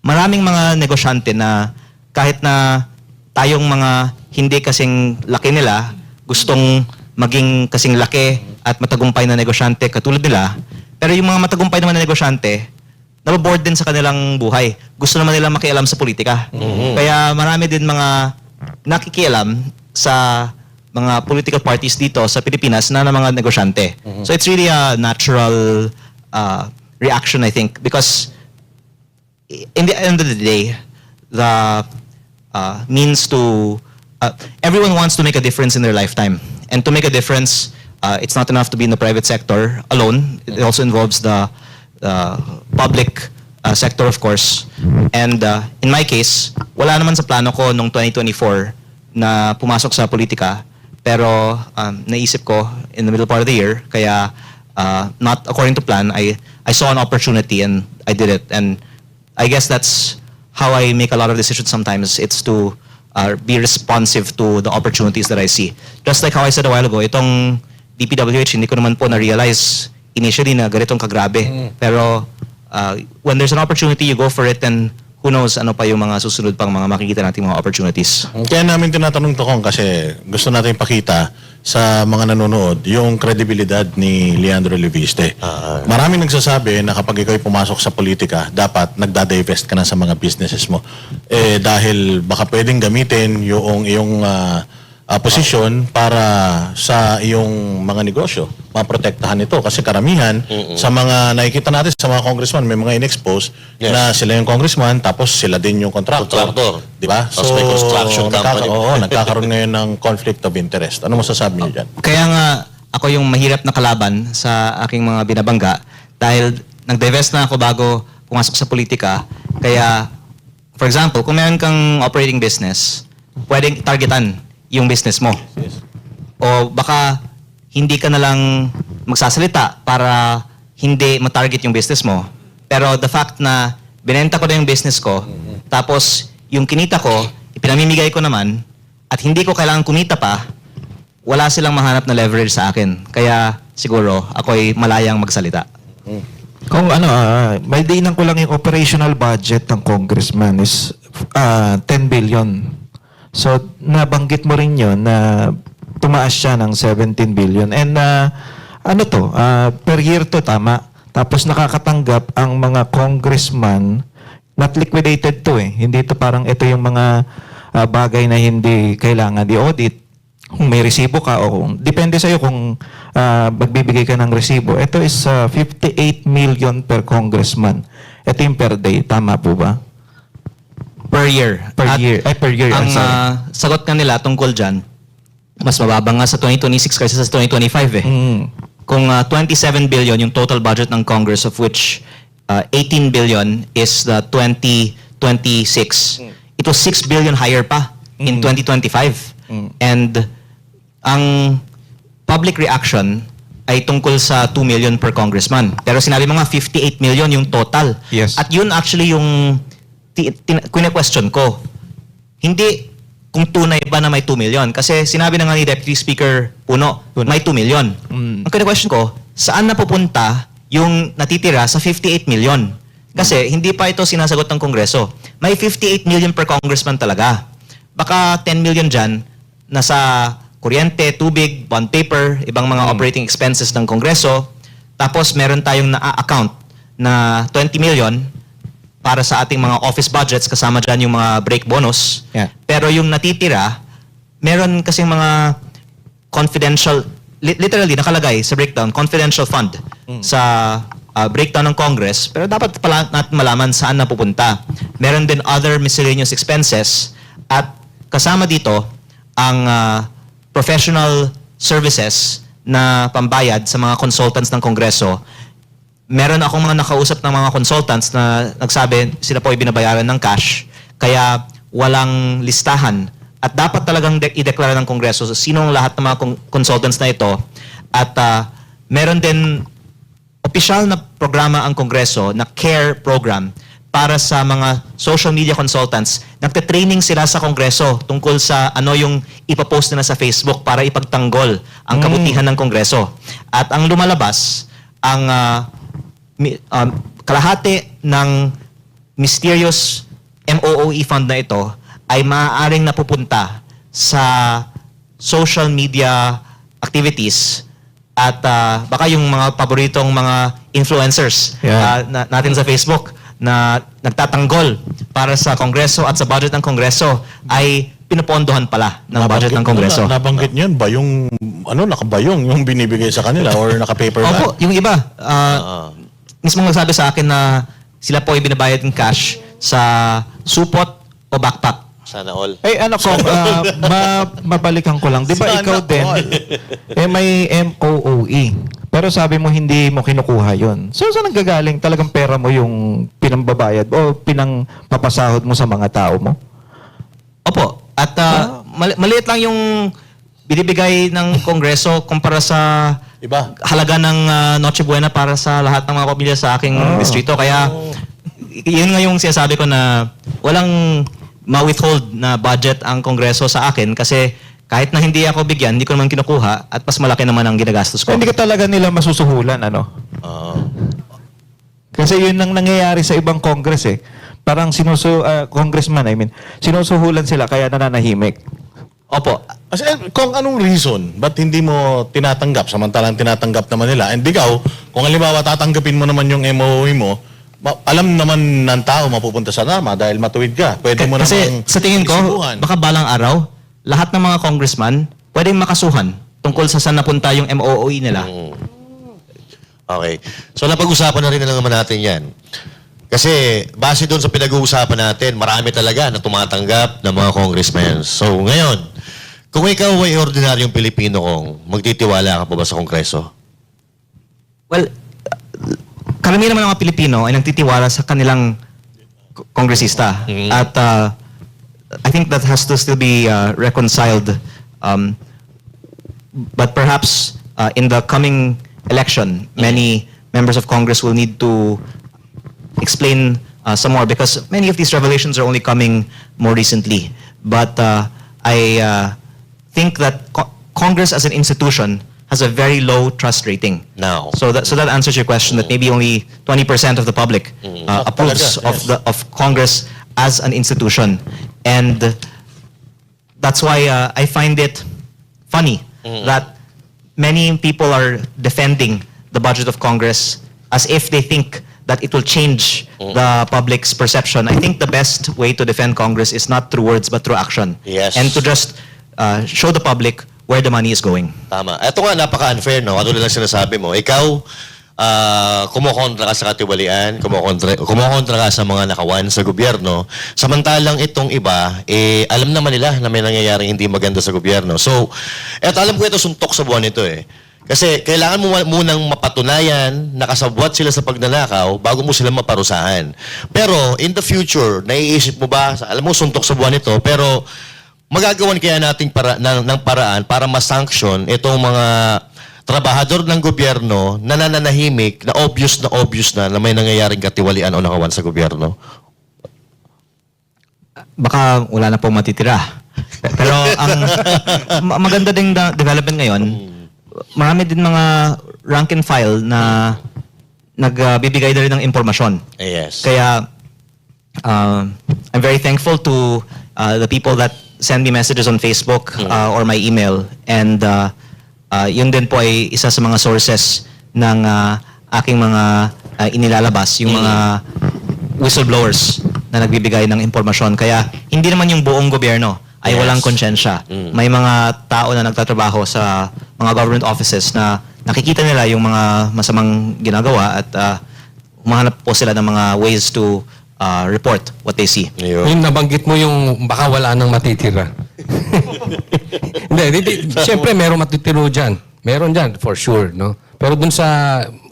maraming mga negosyante na kahit na tayong mga hindi kasing laki nila, gustong maging kasing laki at matagumpay na negosyante katulad nila. Pero yung mga matagumpay naman na negosyante, nababoard din sa kanilang buhay. Gusto naman nilang makialam sa politika. Kaya marami din mga nakikialam sa mga political parties dito sa Pilipinas na mga negosyante. So it's really a natural reaction, I think, because in the end of the day, the means to everyone wants to make a difference in their lifetime, and to make a difference, it's not enough to be in the private sector alone. It also involves the public sector, of course. And in my case, wala naman sa plano ko nung 2024 na pumasok sa politika, pero naisip ko in the middle part of the year, kaya not according to plan, I saw an opportunity and I did it. And I guess that's how I make a lot of decisions sometimes. It's to be responsive to the opportunities that I see. Just like how I said a while ago, itong DPWH, hindi ko naman po na-realize initially na ganitong kagrabe. Pero when there's an opportunity, you go for it, and who knows ano pa yung mga susunod pang mga makikita nating mga opportunities. Kaya namin tinatanong to Kong kasi gusto natin pakita sa mga nanonood yung kredibilidad ni Leandro Leviste. Maraming nagsasabi na kapag ikaw ay pumasok sa politika, dapat nagda-divest ka na sa mga businesses mo. Dahil baka pwedeng gamitin yung iyong posisyon para sa iyong mga negosyo. Maprotektahan ito. Kasi karamihan sa mga nakikita natin sa mga congressman, may mga in-expose na sila yung congressman tapos sila din yung contractor. Di ba? Tapos may construction company. Nagkakaroon ngayon ng conflict of interest. Ano masasabi niyo dyan? Kaya nga ako yung mahirap na kalaban sa aking mga binabangga dahil nag-divest na ako bago pumasok sa politika. Kaya, for example, kung meron kang operating business, pwedeng targetan yung business mo. O baka hindi ka na lang magsasalita para hindi matarget yung business mo. Pero the fact na binenta ko na yung business ko, tapos yung kinita ko, ipinamimigay ko naman, at hindi ko kailangan kumita pa, wala silang mahanap na leverage sa akin. Kaya siguro ako'y malayang magsalita. Kung may diinan ko lang yung operational budget ng congressman is 10 billion. So, nabanggit mo rin yun na tumaas siya ng 17 billion. And per year to, tama. Tapos nakakatanggap ang mga congressman, not liquidated to eh. Hindi to parang ito yung mga bagay na hindi kailangan i-audit. Kung may resibo ka o depende sa'yo kung magbibigay ka ng resibo. Ito is 58 million per congressman. Ito yung per day. Tama po ba? Per year. Per year. Ang sagot nga nila tungkol dyan, mas mababa nga sa 2026 kaysa sa 2025 eh. Kung 27 billion yung total budget ng Congress, of which 18 billion is the 2026. It was 6 billion higher pa in 2025. And ang public reaction ay tungkol sa 2 million per congressman. Pero sinabi mo nga 58 million yung total. Yes. At yun actually yung question ko. Hindi kung tunay ba na may 2 million. Kasi sinabi na nga ni Deputy Speaker Puno, may 2 million. Ang question ko, saan napupunta yung natitira sa 58 million? Kasi hindi pa ito sinasagot ng Kongreso. May 58 million per congressman talaga. Baka 10 million dyan nasa kuryente, tubig, bond paper, ibang mga operating expenses ng Kongreso. Tapos meron tayong na-account na 20 million para sa ating mga office budgets, kasama dyan yung mga break bonus. Yeah. Pero yung natitira, meron kasing mga confidential, literally nakalagay sa breakdown, confidential fund sa breakdown ng Congress. Pero dapat pala natin malaman saan napupunta. Meron din other miscellaneous expenses at kasama dito ang professional services na pambayad sa mga consultants ng Kongreso. Meron akong mga nakausap ng mga consultants na nagsabi sila po ay binabayaran ng cash, kaya walang listahan. At dapat talagang i-deklara ng Kongreso sino ang lahat ng mga consultants na ito. At meron din opisyal na programa ang Kongreso na CARE program para sa mga social media consultants. Nagte-training sila sa Kongreso tungkol sa ano yung ipapost nila sa Facebook para ipagtanggol ang kabutihan ng Kongreso. At ang lumalabas, ang kalahati ng mysterious MOOE fund na ito ay maaaring napupunta sa social media activities at baka yung mga paboritong mga influencers natin sa Facebook na nagtatanggol para sa Kongreso at sa budget ng Kongreso ay pinupondohan pala ng budget ng Kongreso. Nabanggit niyan ba yung nakabayong yung binibigay sa kanila or naka-paper bag? Opo, yung iba. Mismo nagsabi sa akin na sila po ay binabayad ng cash sa supot o backpack. Sana all. Kung mabalikan ko lang, di ba Sana ikaw din, all. may MOOE. Pero sabi mo hindi mo kinukuha yon. So saan nanggagaling talagang pera mo yung pinambabayad o pinangpapasahod mo sa mga tao mo? Opo. At maliit lang yung binibigay ng Kongreso kumpara sa Iba. halaga ng Noche Buena para sa lahat ng mga pamilya sa aking distrito. Kaya yun nga yung sinasabi ko na walang ma-withhold na budget ang Kongreso sa akin kasi kahit na hindi ako bigyan, hindi ko naman kinukuha at mas malaki naman ang ginagastos ko. Hindi ka talaga nila masusuhulan, ano? Kasi yun ang nangyayari sa ibang Congress eh. Parang congressman, sinusuhulan sila kaya nananahimik. Opo. Kasi kung anong reason, ba't hindi mo tinatanggap samantalang tinatanggap naman nila? And ikaw, kung halimbawa tatanggapin mo naman yung MOE mo, alam naman ng tao mapupunta sa nama dahil matuwid ka. Pwede mo Kasi namang sa tingin ko, isubuhan. baka balang araw, lahat ng mga congressman pwedeng makasuhan tungkol sa saan napunta yung MOOE nila. Okay. So napag-usapan na rin na naman natin yan. Kasi base doon sa pinag-uusapan natin, marami talaga na tumatanggap ng mga congressmen. So ngayon, kung ikaw ay ordinaryong Pilipino magtitiwala ka pa ba sa Kongreso? Well, karamihan naman ng mga Pilipino ay nagtitiwala sa kanilang kongresista. At I think that has to still be reconciled. But perhaps in the coming election, many members of Congress will need to explain some more because many of these revelations are only coming more recently. But I think that Congress as an institution has a very low trust rating. Now. So that answers your question that maybe only 20% of the public approves of Congress as an institution. And that's why I find it funny that many people are defending the budget of Congress as if they think that it will change the public's perception. I think the best way to defend Congress is not through words but through action. Yes. And to just show the public where the money is going. Tama. Ito nga, napaka-unfair, no? Katulad lang sinasabi mo. Ikaw, kumukontra ka sa katiwalian, kumukontra ka sa mga nakawan sa gobyerno. Samantalang itong iba, alam naman nila na may nangyayaring hindi maganda sa gobyerno. So, alam ko ito suntok sa buwan ito eh. Kasi kailangan mo munang mapatunayan na kasabwat sila sa pagnanakaw bago mo sila maparusahan. Pero in the future, naiisip mo ba, alam mo suntok sa buwan ito, pero magagawan kaya nating ng paraan para ma-sanction itong mga trabahador ng gobyerno na nananahimik, na obvious na may nangyayaring katiwalian o nakawan sa gobyerno? Baka wala na pong matitira. Pero ang maganda ding development ngayon, marami din mga rank and file na nagbibigay na rin ng impormasyon. Yes. Kaya I'm very thankful to the people that send me messages on Facebook or my email. And yun din po ay isa sa mga sources ng aking mga inilalabas, yung mga whistleblowers na nagbibigay ng impormasyon. Kaya hindi naman yung buong gobyerno ay walang konsyensya. May mga tao na nagtatrabaho sa mga government offices na nakikita nila yung mga masamang ginagawa at humahanap po sila ng mga ways to report what they see. Yung nabanggit mo yung baka wala nang matitira. Hindi. Siyempre, meron matitiro dyan. Meron dyan, for sure. No? Pero dun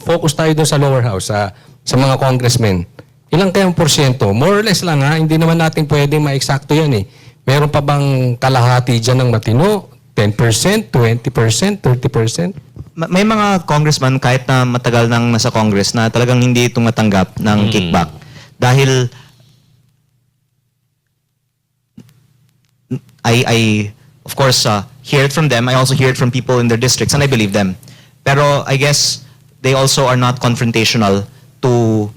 focus tayo dun sa lower house, sa mga congressmen. Ilang kayang porsyento? More or less lang ha. Hindi naman natin pwedeng ma-eksakto yan eh. Meron pa bang kalahati dyan ng matino? 10%, 20%, 30%? May mga congressman kahit na matagal nang nasa Congress na talagang hindi tumatanggap ng kickback. Dahil I of course hear it from them. I also hear it from people in their districts and I believe them. Pero I guess they also are not confrontational to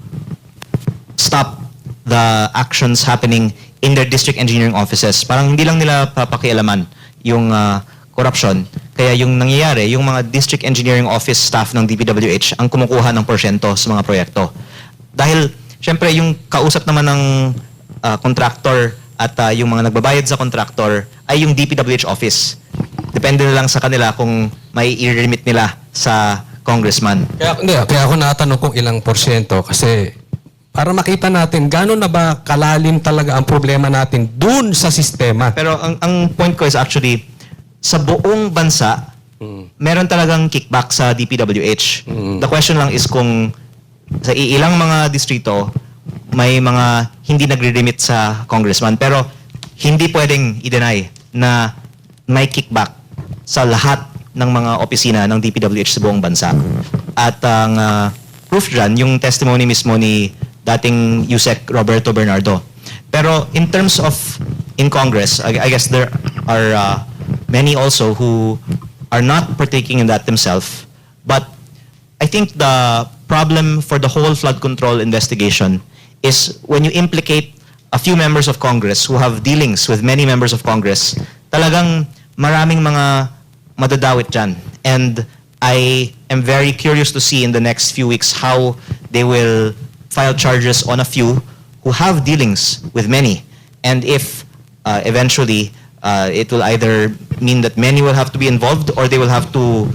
stop the actions happening in their district engineering offices. Parang hindi lang nila papakialaman yung corruption. Kaya yung nangyayari, yung mga district engineering office staff ng DPWH ang kumukuha ng porsyento sa mga proyekto. Dahil syempre yung kausap naman ng contractor at yung mga nagbabayad sa contractor ay yung DPWH office. Depende na lang sa kanila kung may i-remit nila sa congressman. Kaya ako natanong kung ilang porsyento kasi para makita natin gano'n na ba kalalim talaga ang problema natin dun sa sistema. Pero ang point ko is actually, sa buong bansa, meron talagang kickback sa DPWH. The question lang is kung sa ilang mga distrito, may mga hindi nagre-remit sa congressman. Pero hindi pwedeng i-deny na may kickback sa lahat ng mga opisina ng DPWH sa buong bansa. At ang proof dyan, yung testimony mismo ni dating Yusek Roberto Bernardo. Pero in terms of in Congress, I guess there are many also who are not partaking in that themselves. But I think the problem for the whole flood control investigation is when you implicate a few members of Congress who have dealings with many members of Congress, talagang maraming mga madadawit dyan. And I am very curious to see in the next few weeks how they will file charges on a few who have dealings with many. And if eventually it will either mean that many will have to be involved or they will have to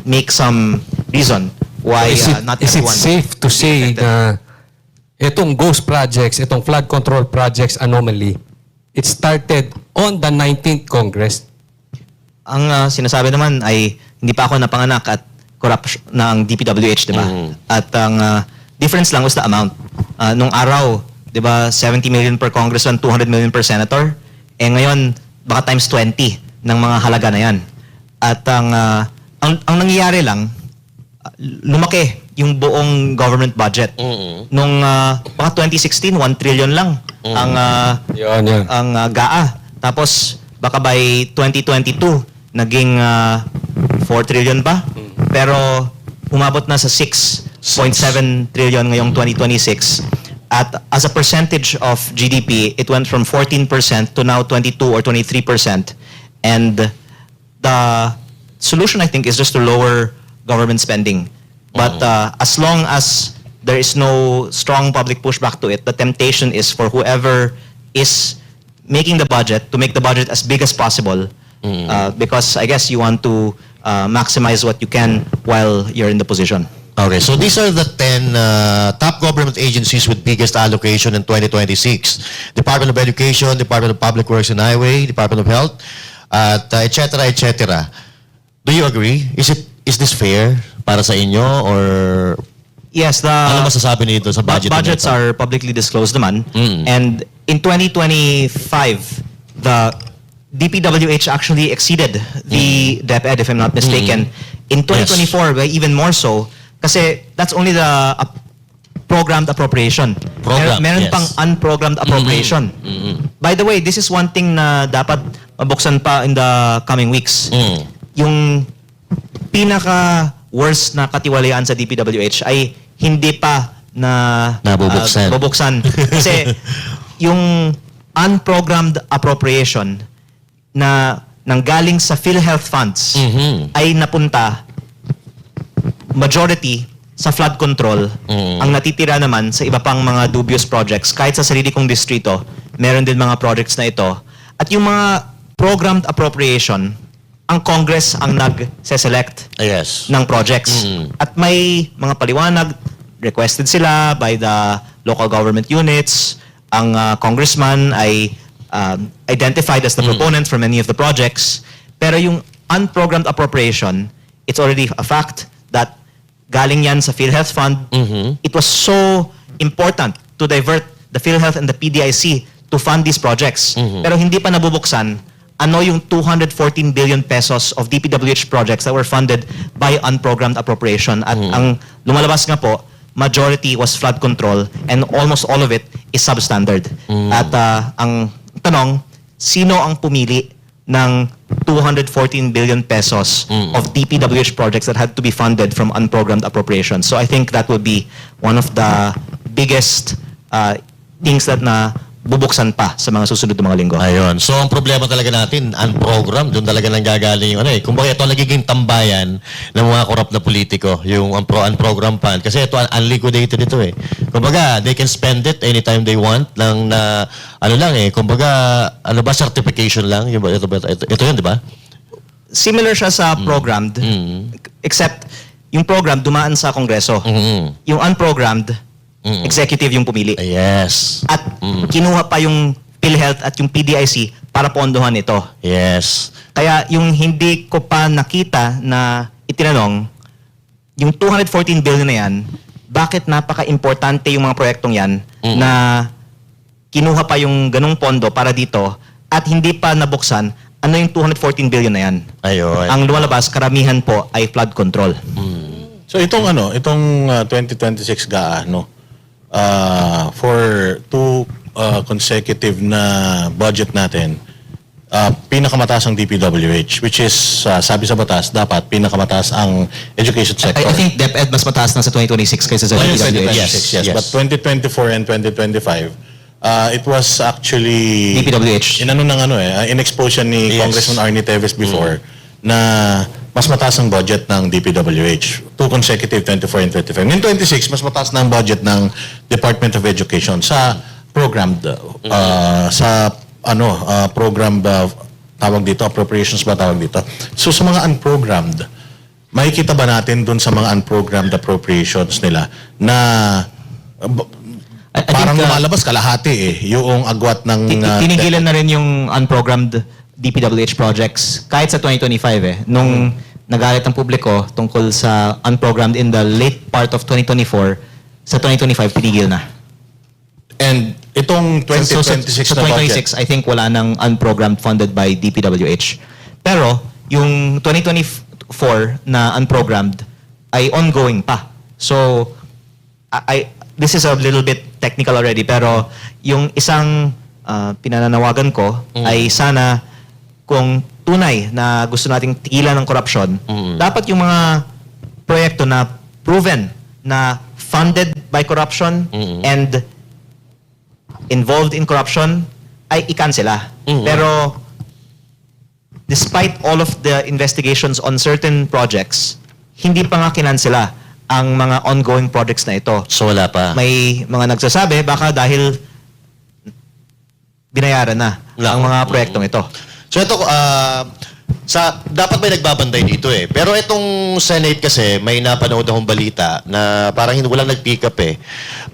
make some reason why not is it everyone safe to say na itong ghost projects, itong flood control projects anomaly, it started on the 19th Congress? Ang sinasabi naman ay hindi pa ako napanganak at corruption ng DPWH, di ba? At ang difference lang was the amount. Nung araw, di ba, 70 million per congressman, 200 million per senator. Eh ngayon, baka times 20 ng mga halaga na yan. At ang nangyayari lang, lumaki yung buong government budget. Nung baka 2016, 1 trillion lang ang GAA. Tapos baka by 2022, naging 4 trillion pa. Pero umabot na sa 6.7 trillion ngayong 2026. At as a percentage of GDP, it went from 14% to now 22 or 23%. And the solution, I think, is just to lower government spending. But as long as there is no strong public pushback to it, the temptation is for whoever is making the budget to make the budget as big as possible. Because I guess you want to maximize what you can while you're in the position. Okay, so these are the 10 top government agencies with biggest allocation in 2026. Department of Education, Department of Public Works and Highway, Department of Health, et cetera, et cetera. Do you agree? Is this fair para sa inyo or Yes, the ano masasabi nito sa budget? budgets are publicly disclosed naman. And in 2025, the DPWH actually exceeded the DepEd, if I'm not mistaken. In 2024, even more so, kasi that's only the programmed appropriation. Meron pang unprogrammed appropriation. By the way, this is one thing na dapat mabuksan pa in the coming weeks. Yung pinaka-worst na katiwalian sa DPWH ay hindi pa na nabubuksan. Kasi yung unprogrammed appropriation na nanggaling sa PhilHealth funds ay napunta majority sa flood control. Ang natitira naman sa iba pang mga dubious projects. Kahit sa sarili kong distrito, meron din mga projects na ito. At yung mga programmed appropriation, ang Congress ang nag-select ng projects. At may mga paliwanag, requested sila by the local government units. Ang congressman ay identified as the proponent for many of the projects. Pero yung unprogrammed appropriation, it's already a fact that galing yan sa PhilHealth Fund. It was so important to divert the PhilHealth and the PDIC to fund these projects. Pero hindi pa nabubuksan ano yung 214 billion pesos of DPWH projects that were funded by unprogrammed appropriation. At ang lumalabas nga po, majority was flood control and almost all of it is substandard. At ang tanong, sino ang pumili ng 214 billion pesos of DPWH projects that had to be funded from unprogrammed appropriations? So I think that would be one of the biggest things that na bubuksan pa sa mga susunod na mga linggo. Ayun. So, ang problema talaga natin, unprogrammed, doon talaga nanggagaling yung ano eh. Kung bakit ito nagiging tambayan ng mga korrupt na politiko, yung unprogrammed fund. Kasi ito, unliquidated ito eh. Kumbaga, they can spend it anytime they want lang na, ano lang eh, kumbaga, ano ba, certification lang? Ito yun, di ba? Similar siya sa programmed, except yung program dumaan sa Kongreso. Yung unprogrammed, executive yung pumili. Yes. At kinuha pa yung PhilHealth at yung PDIC para pondohan ito. Yes. Kaya yung hindi ko pa nakita na itinanong, yung 214 billion na yan, bakit napaka-importante yung mga proyektong yan na kinuha pa yung ganong pondo para dito at hindi pa nabuksan, ano yung 214 billion na yan? Ayun. Ang lumalabas, karamihan po ay flood control. So itong 2026 GAA, no? For 2 consecutive na budget natin, pinakamataas ang DPWH, which is, sabi sa batas, dapat pinakamataas ang education sector. I think DepEd mas mataas na sa 2026 kaysa sa DPWH. Yes. But 2024 and 2025, it was actually DPWH. in-expose yan ni Yes. Congressman Arnie Teves before na mas mataas ang budget ng DPWH. 2 consecutive, 24 and 25. In 26, mas mataas na ang budget ng Department of Education sa programmed, programmed, tawag dito, appropriations ba tawag dito. So sa mga unprogrammed, makikita ba natin dun sa mga unprogrammed appropriations nila na parang lumalabas kalahati yung agwat ng... Tinigilan na rin yung unprogrammed DPWH projects kahit sa 2025 nung nagalit ang publiko tungkol sa unprogrammed in the late part of 2024, sa 2025 tinigil na. And itong 2026 sa na budget, 2026 I think wala nang unprogrammed funded by DPWH. Pero yung 2024 na unprogrammed ay ongoing pa. So this is a little bit technical already, pero yung isang pinananawagan ko ay sana kung tunay na gusto nating tigilan ng korupsyon, dapat yung mga proyekto na proven na funded by corruption and involved in corruption ay ikansela. Pero despite all of the investigations on certain projects, hindi pa nga kinansela ang mga ongoing projects na ito. So wala pa. May mga nagsasabi baka dahil binayaran na ang mga proyektong ito. So ito, dapat may nagbabantay dito eh. Pero itong Senate kasi, may napanood akong balita na parang walang nag-pick up eh.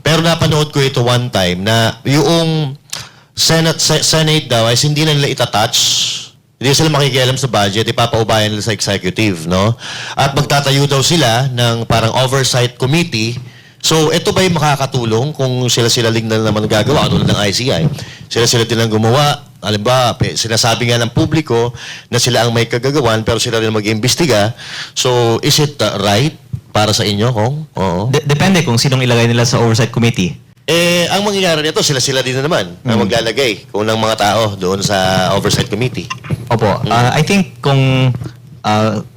Pero napanood ko ito one time na yung Senate daw ay hindi na nila itatouch. Hindi sila makikialam sa budget, ipapaubayan nila sa executive, no? At magtatayo daw sila ng parang oversight committee. So, ito ba'y makakatulong kung sila-sila lang naman gagawa, ano lang ng ICI? Sila-sila din lang gumawa. Alam ba, sinasabi nga ng publiko na sila ang may kagagawan pero sila rin mag-iimbestiga. So, is it right para sa inyo, Kong? Oo. Depende kung sinong ilagay nila sa oversight committee. Ang mangyayari nito, sila-sila din na naman ang maglalagay kung ng mga tao doon sa oversight committee. Opo. I think kung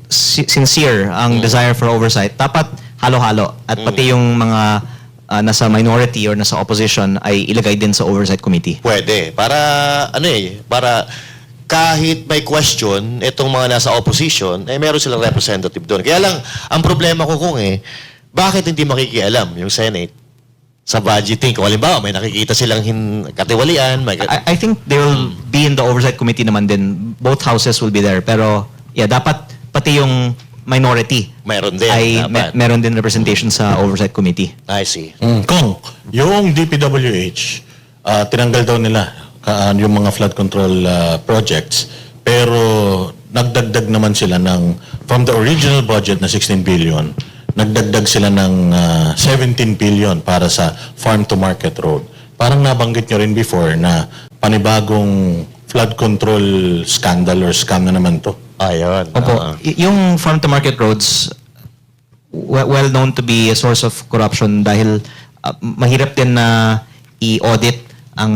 sincere ang desire for oversight, dapat halo-halo. At pati yung mga nasa minority or nasa opposition ay ilagay din sa oversight committee. Pwede. Para, para kahit may question, itong mga nasa opposition, meron silang representative doon. Kaya lang, ang problema ko bakit hindi makikialam yung Senate sa budgeting? Kung halimbawa, may nakikita silang katiwalian. I think they will be in the oversight committee naman din. Both houses will be there. Pero, dapat pati yung minority Meron din, ay dapat. meron din representation sa oversight committee. I see. Kung yung DPWH, tinanggal daw nila yung mga flood control projects, pero nagdagdag naman sila from the original budget na 16 billion, nagdagdag sila ng 17 billion para sa farm to market road. Parang nabanggit nyo rin before na panibagong flood control scandal or scam na naman to. Ayun. Opo. Yung farm to market roads, well known to be a source of corruption dahil mahirap din na i-audit ang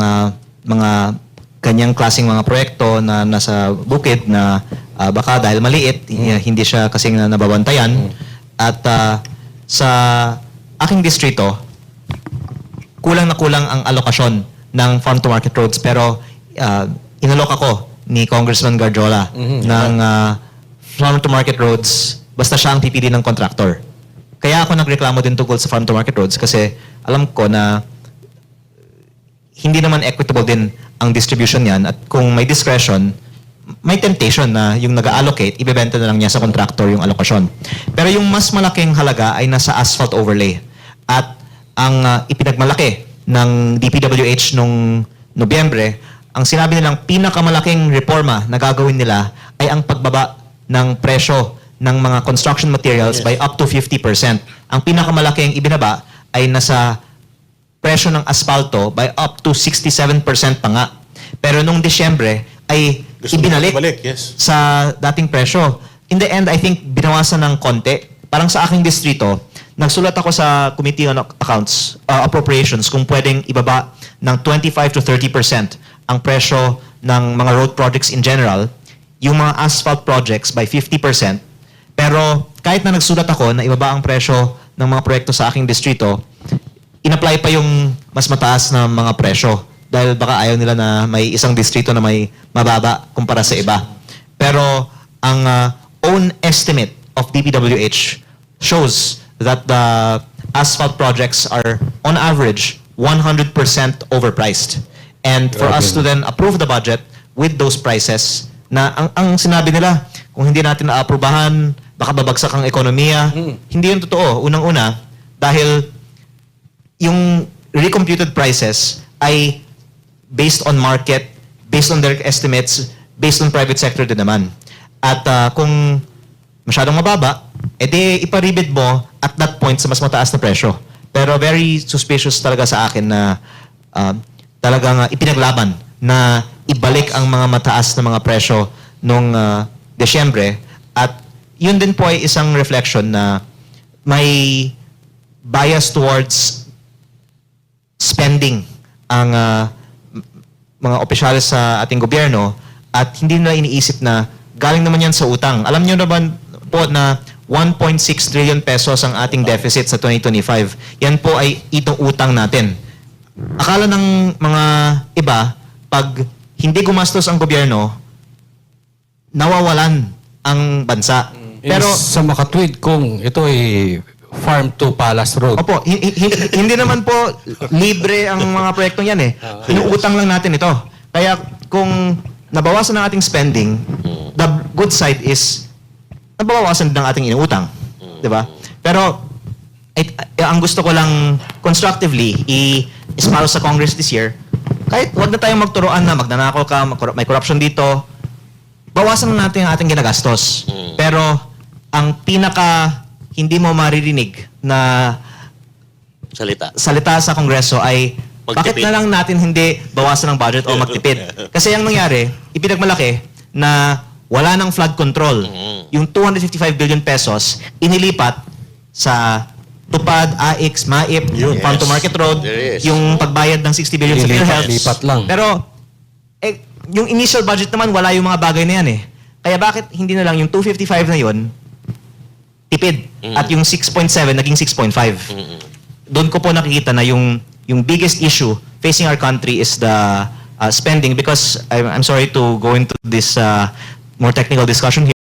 mga kanyang klaseng mga proyekto na nasa bukid na baka dahil maliit, hindi siya kasing nababantayan. At sa aking distrito, kulang na kulang ang alokasyon ng farm-to-market roads. Pero inalok ako ni Congressman Garjola ng farm-to-market roads basta siya ang pipili ng contractor. Kaya ako nagreklamo din tungkol sa farm-to-market roads kasi alam ko na hindi naman equitable din ang distribution niyan at kung may discretion, may temptation na yung nag-allocate, ibebenta na lang niya sa contractor yung alokasyon. Pero yung mas malaking halaga ay nasa asphalt overlay. At ang ipinagmalaki ng DPWH nung Nobyembre, ang sinabi nilang pinakamalaking reforma na gagawin nila ay ang pagbaba ng presyo ng mga construction materials by up to 50%. Ang pinakamalaking ibinaba ay nasa presyo ng asfalto by up to 67% pa nga. Pero nung Disyembre ay ibinalik sa dating presyo. In the end, I think binawasan ng konti. Parang sa aking distrito, nagsulat ako sa Committee on Accounts, Appropriations, kung pwedeng ibaba ng 25 to 30% ang presyo ng mga road projects in general, yung mga asphalt projects by 50%. Pero kahit na nagsulat ako na ibaba ang presyo ng mga proyekto sa aking distrito, in-apply pa yung mas mataas na mga presyo dahil baka ayaw nila na may isang distrito na may mababa kumpara sa iba. Pero ang own estimate of DPWH shows that the asphalt projects are on average 100% overpriced. And for us to then approve the budget with those prices na ang sinabi nila, kung hindi natin naaprubahan, baka babagsak ang ekonomiya. Hindi yun totoo. Unang-una, dahil yung recomputed prices ay based on market, based on their estimates, based on private sector din naman. At kung masyadong mababa, edi iparibid mo at that point sa mas mataas na presyo. Pero very suspicious talaga sa akin na talagang ipinaglaban na ibalik ang mga mataas na mga presyo nung Desyembre. At yun din po ay isang reflection na may bias towards spending ang mga opisyalis sa ating gobyerno at hindi nila iniisip na galing naman yan sa utang. Alam niyo naman po na 1.6 trillion pesos ang ating deficit sa 2025. Yan po ay itong utang natin. Akala ng mga iba, pag hindi gumastos ang gobyerno, nawawalan ang bansa. Pero sa makatwid kung ito ay farm to palace road. Opo, hindi naman po libre ang mga proyektong yan eh. Inuutang lang natin ito. Kaya kung nabawasan ang ating spending, the good side is nabawasan din ang ating inuutang. Diba? Pero ang gusto ko lang constructively i-esparo sa Congress this year, kahit wag na tayong magturuan na magnanakaw ka, may corruption dito, bawasan na natin ang ating ginagastos. Pero ang pinaka hindi mo maririnig na salita sa Kongreso ay bakit na lang natin hindi bawasan ang budget o magtipid? Kasi ang nangyari, ipinagmalaki na wala ng flood control. Yung 255 billion pesos inilipat sa Tupad, AIX, MAIP, Farm to Market Road, yung pagbayad ng 60 billion sa PhilHealth. Lipat lang. Pero yung initial budget naman, wala yung mga bagay na yan eh. Kaya bakit hindi na lang yung 255 na yun, tipid. At yung 6.7 naging 6.5. Doon ko po nakikita na yung biggest issue facing our country is the spending because I'm sorry to go into this more technical discussion here.